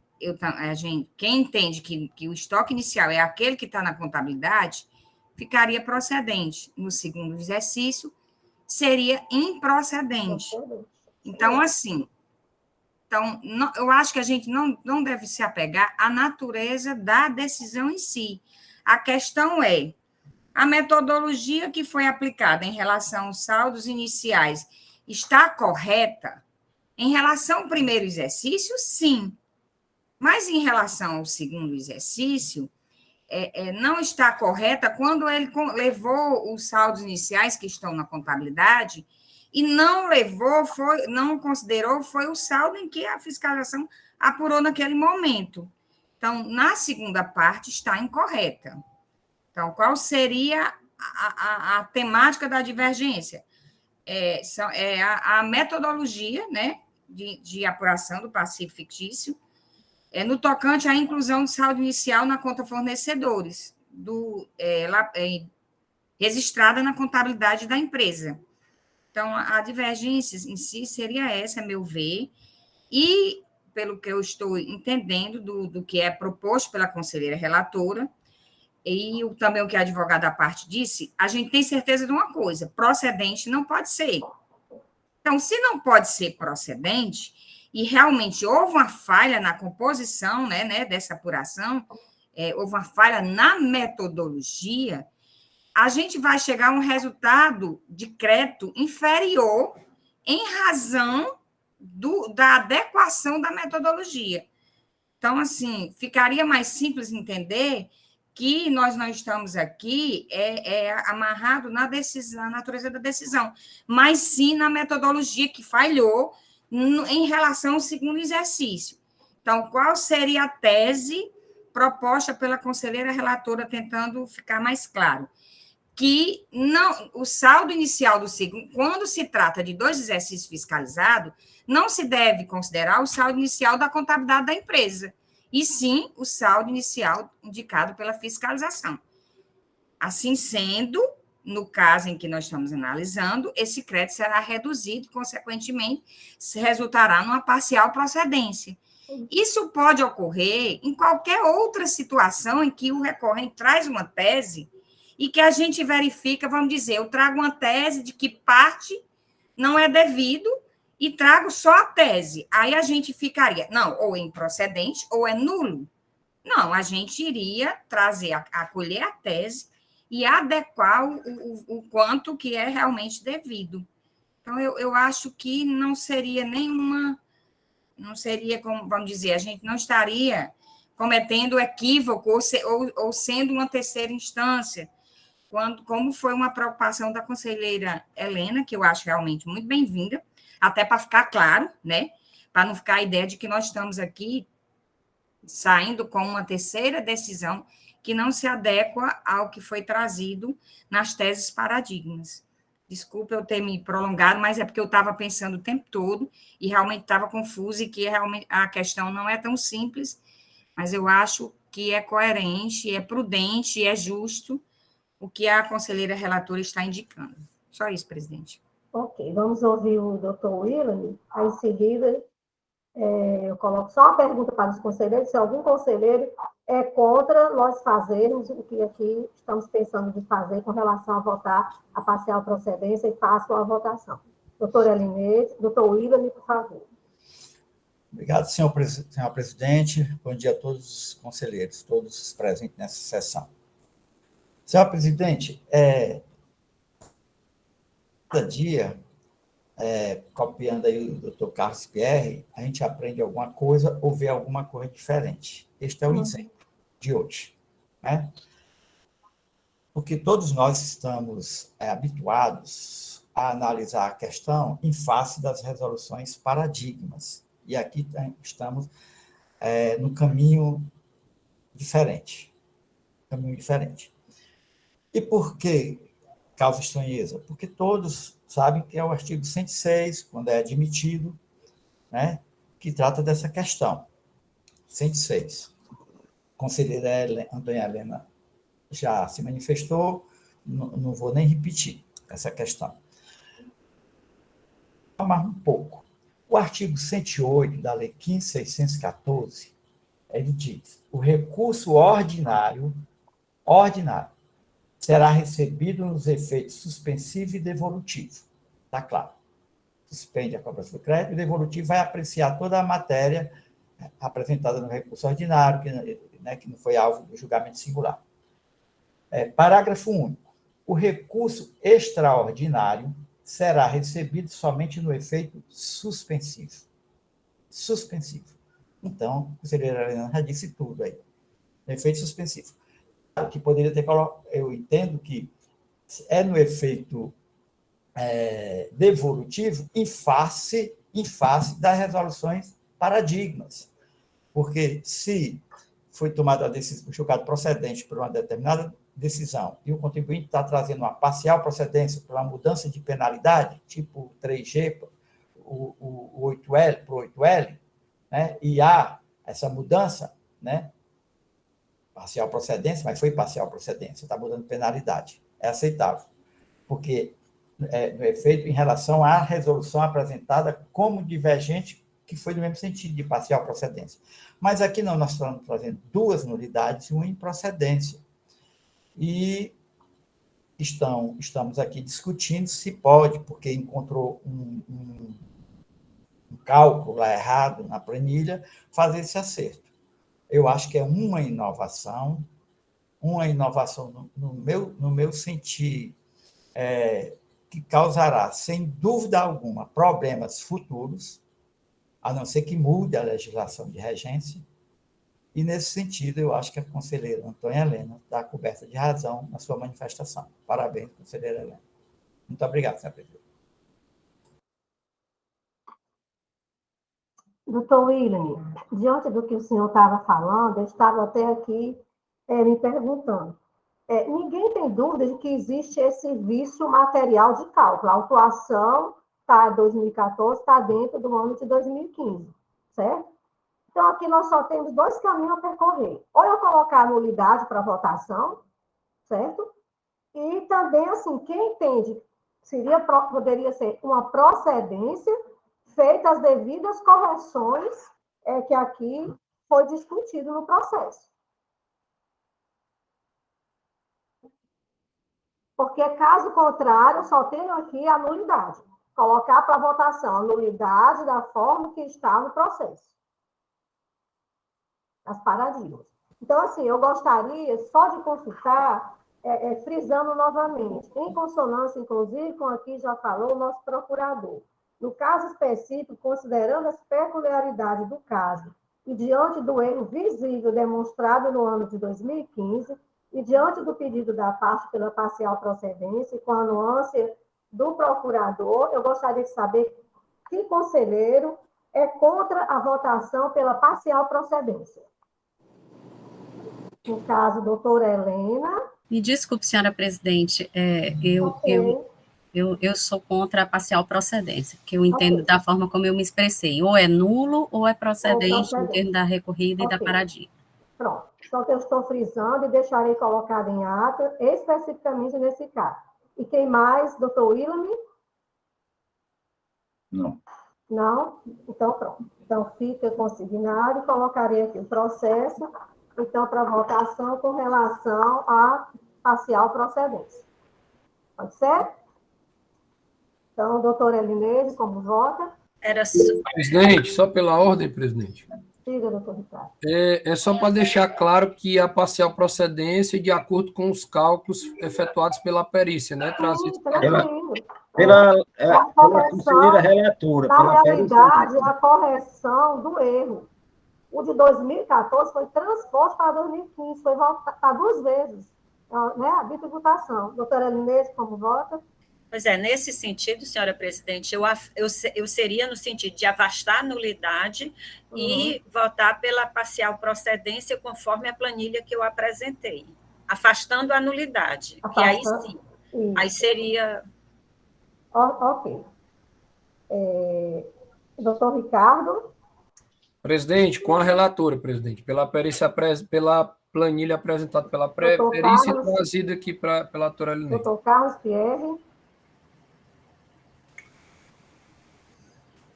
quem entende que o estoque inicial é aquele que está na contabilidade, ficaria procedente. No segundo exercício, seria improcedente. Então, assim, eu acho que a gente não deve se apegar à natureza da decisão em si. A questão é, a metodologia que foi aplicada em relação aos saldos iniciais está correta? Em relação ao primeiro exercício, sim. Mas em relação ao segundo exercício, não está correta quando ele levou os saldos iniciais que estão na contabilidade e não considerou, foi o saldo em que a fiscalização apurou naquele momento. Então, na segunda parte, está incorreta. Então, qual seria a temática da divergência? A metodologia, né, de apuração do passivo fictício, no tocante à inclusão do saldo inicial na conta fornecedores, registrada na contabilidade da empresa. Então, a divergência em si seria essa, a meu ver, e, pelo que eu estou entendendo do que é proposto pela conselheira relatora, e também o que a advogada da parte disse, a gente tem certeza de uma coisa: procedente não pode ser. Então, se não pode ser procedente, e realmente houve uma falha na composição dessa apuração, houve uma falha na metodologia, a gente vai chegar a um resultado de crédito inferior em razão da adequação da metodologia. Então, assim, ficaria mais simples entender que nós não estamos aqui amarrado na natureza da decisão, mas sim na metodologia que falhou em relação ao segundo exercício. Então, qual seria a tese proposta pela conselheira relatora, tentando ficar mais claro? Que o saldo inicial do segundo, quando se trata de dois exercícios fiscalizados, não se deve considerar o saldo inicial da contabilidade da empresa, e sim o saldo inicial indicado pela fiscalização. Assim sendo, no caso em que nós estamos analisando, esse crédito será reduzido e, consequentemente, resultará numa parcial procedência. Isso pode ocorrer em qualquer outra situação em que o recorrente traz uma tese e que a gente verifica, vamos dizer, eu trago uma tese de que parte não é devido e trago só a tese. Aí a gente ficaria, não, ou é improcedente ou é nulo. Não, a gente iria trazer, acolher a tese e adequar o quanto que é realmente devido. Então, eu acho que não seria não seria, como vamos dizer, a gente não estaria cometendo equívoco ou sendo uma terceira instância, como foi uma preocupação da conselheira Helena, que eu acho realmente muito bem-vinda, até para ficar claro, né? Para não ficar a ideia de que nós estamos aqui saindo com uma terceira decisão que não se adequa ao que foi trazido nas teses paradigmas. Desculpa eu ter me prolongado, mas é porque eu estava pensando o tempo todo e realmente estava confusa e que realmente a questão não é tão simples, mas eu acho que é coerente, é prudente, é justo o que a conselheira relatora está indicando. Só isso, presidente. Ok, vamos ouvir o doutor William, aí em seguida eu coloco só uma pergunta para os conselheiros, se algum conselheiro é contra nós fazermos o que aqui estamos pensando de fazer com relação a votar a parcial procedência e passo a votação. Doutora Elineide, doutor William, por favor. Obrigado, senhor presidente. Bom dia a todos os conselheiros, todos os presentes nessa sessão. Senhor presidente, cada dia, copiando aí o doutor Carlos Pierre, a gente aprende alguma coisa ou vê alguma coisa diferente. Este é o exemplo de hoje, né? Porque todos nós estamos habituados a analisar a questão em face das resoluções paradigmas. E aqui estamos no caminho diferente. E por que causa estranheza? Porque todos sabem que é o artigo 106, quando é admitido, né, que trata dessa questão. 106. A conselheira Antônia Helena já se manifestou, não vou nem repetir essa questão. Mais um pouco. O artigo 108 da Lei 15.614, ele diz: o recurso ordinário será recebido nos efeitos suspensivo e devolutivo. Está claro. Suspende a cobrança do crédito, e o devolutivo vai apreciar toda a matéria apresentada no recurso ordinário, que não foi alvo do julgamento singular. Parágrafo único. O recurso extraordinário será recebido somente no efeito suspensivo. Suspensivo. Então, a conselheira Helena já disse tudo aí. No efeito suspensivo. Que poderia ter colocado, eu entendo que é no efeito devolutivo em face das resoluções paradigmas. Porque se foi tomada a decisão, julgado procedente por uma determinada decisão e o contribuinte está trazendo uma parcial procedência por uma mudança de penalidade, tipo 3G, o 8L para o 8L, né, e há essa mudança, né, parcial procedência, mas foi parcial procedência, está mudando penalidade. É aceitável, porque no efeito em relação à resolução apresentada como divergente, que foi no mesmo sentido de parcial procedência. Mas aqui não, nós estamos trazendo duas nulidades e uma improcedência. E estamos aqui discutindo se pode, porque encontrou um cálculo lá errado na planilha, fazer esse acerto. Eu acho que é uma inovação no meu sentir, que causará, sem dúvida alguma, problemas futuros, a não ser que mude a legislação de regência. E, nesse sentido, eu acho que a conselheira Antônia Helena está coberta de razão na sua manifestação. Parabéns, conselheira Helena. Muito obrigado, senhora presidente. Doutor William, diante do que o senhor estava falando, eu estava até aqui me perguntando. Ninguém tem dúvida de que existe esse vício material de cálculo. A autuação está 2014, está dentro do ano de 2015, certo? Então, aqui nós só temos dois caminhos a percorrer. Ou eu colocar a nulidade para votação, certo? E também, assim, quem entende poderia ser uma procedência feita as devidas correções que aqui foi discutido no processo. Porque, caso contrário, só tenho aqui a nulidade. Colocar para votação a nulidade da forma que está no processo. As paradigmas. Então, assim, eu gostaria só de consultar, frisando novamente, em consonância, inclusive, com aqui já falou o nosso procurador. No caso específico, considerando as peculiaridades do caso e diante do erro visível demonstrado no ano de 2015 e diante do pedido da parte pela parcial procedência e com a nuance do procurador, eu gostaria de saber que conselheiro é contra a votação pela parcial procedência. No caso, doutora Helena. Me desculpe, senhora presidente, eu sou contra a parcial procedência, que eu entendo da forma como eu me expressei. Ou é nulo ou é procedente em termos da recorrida e da paradigma. Pronto. Só que eu estou frisando e deixarei colocado em ata, especificamente nesse caso. E quem mais? Doutor William? Não. Não? Então, pronto. Então, fica consignado, colocarei aqui o processo, então, para votação com relação à parcial procedência. Pode ser? Então, doutora Elineide, como vota? Presidente, só pela ordem, presidente. Siga, doutor Ricardo. É só para deixar claro que a parcial procedência é de acordo com os cálculos efetuados pela perícia, né? Trazidos pela conselheira relatora. Na realidade, a correção do erro. O de 2014 foi transposto para 2015, foi votar 2 vezes, né? A tributação. Doutora Elineide, como vota? Pois é, nesse sentido, senhora presidente, eu seria no sentido de afastar a nulidade e votar pela parcial procedência conforme a planilha que eu apresentei, afastando a nulidade, que aí sim, aí seria... Ok. Doutor Ricardo? Presidente, com a relatora, presidente, pela planilha apresentada pela perícia e trazida aqui pela doutora Elineide. Doutor Carlos Pierre?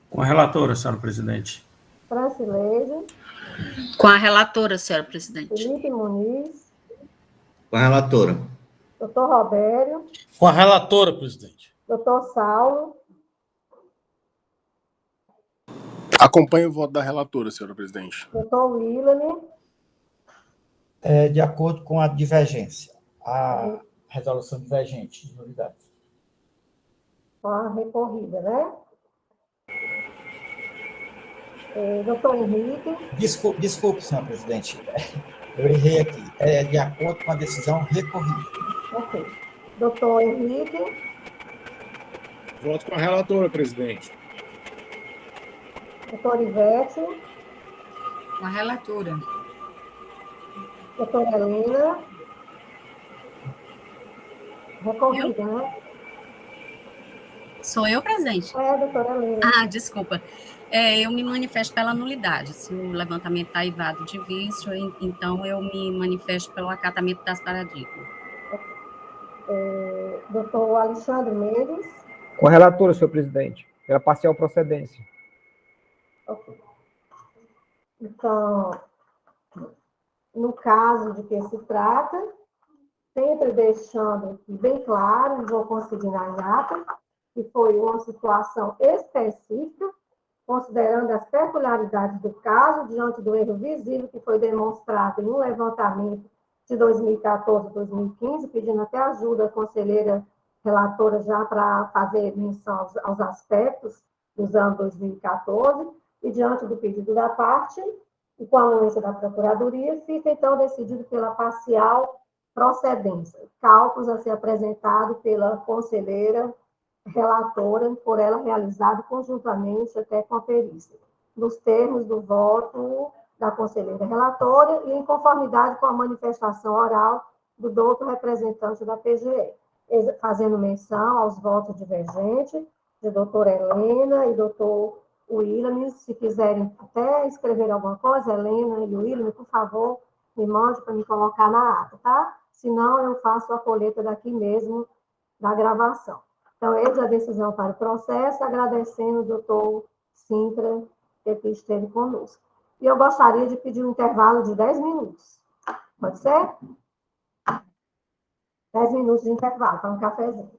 Com a relatora, senhora presidente. Francileide? Com a relatora, senhora presidente. Felipe Muniz? Com a relatora. Doutor Robério? Com a relatora, presidente. Doutor Saulo? Acompanho o voto da relatora, senhora presidente. Doutor William? De acordo com a divergência, a resolução divergente de nulidade. Com a recorrida, né? Doutor Henrique? Desculpe, senhora presidente. Eu errei aqui. É de acordo com a decisão recorrida. Ok. Doutor Henrique? Voto com a relatora, presidente. Doutor Ivete? Com a relatora. Doutora Helena? Recorrida, né? Sou eu, presidente? Doutora Helena. Desculpa. Eu me manifesto pela nulidade. Se o levantamento está aivado de vício, então eu me manifesto pelo acatamento das paradigmas. Doutor Alexandre Mendes? Com a relatora, senhor presidente, pela parcial procedência. Ok. Então, no caso de que se trata, sempre deixando aqui bem claro, vou consignar em ata, que foi uma situação específica, considerando as peculiaridades do caso, diante do erro visível que foi demonstrado em um levantamento de 2014 e 2015, pedindo até ajuda à conselheira relatora já para fazer menção aos aspectos dos anos 2014, e diante do pedido da parte, e com a anuência da Procuradoria, fica, então, decidido pela parcial procedência. Cálculos a ser apresentado pela conselheira relatora, por ela realizado conjuntamente até com a perícia, nos termos do voto da conselheira relatora e em conformidade com a manifestação oral do doutor representante da PGE, fazendo menção aos votos divergentes de doutora Helena e doutor William. Se quiserem até escrever alguma coisa, Helena e William, por favor, me mande para me colocar na ata, tá? Senão, eu faço a coleta daqui mesmo da gravação. Então, eis a decisão para o processo, agradecendo o doutor Sintra, que aqui esteve conosco. E eu gostaria de pedir um intervalo de 10 minutos. Pode ser? 10 minutos de intervalo, para um cafezinho.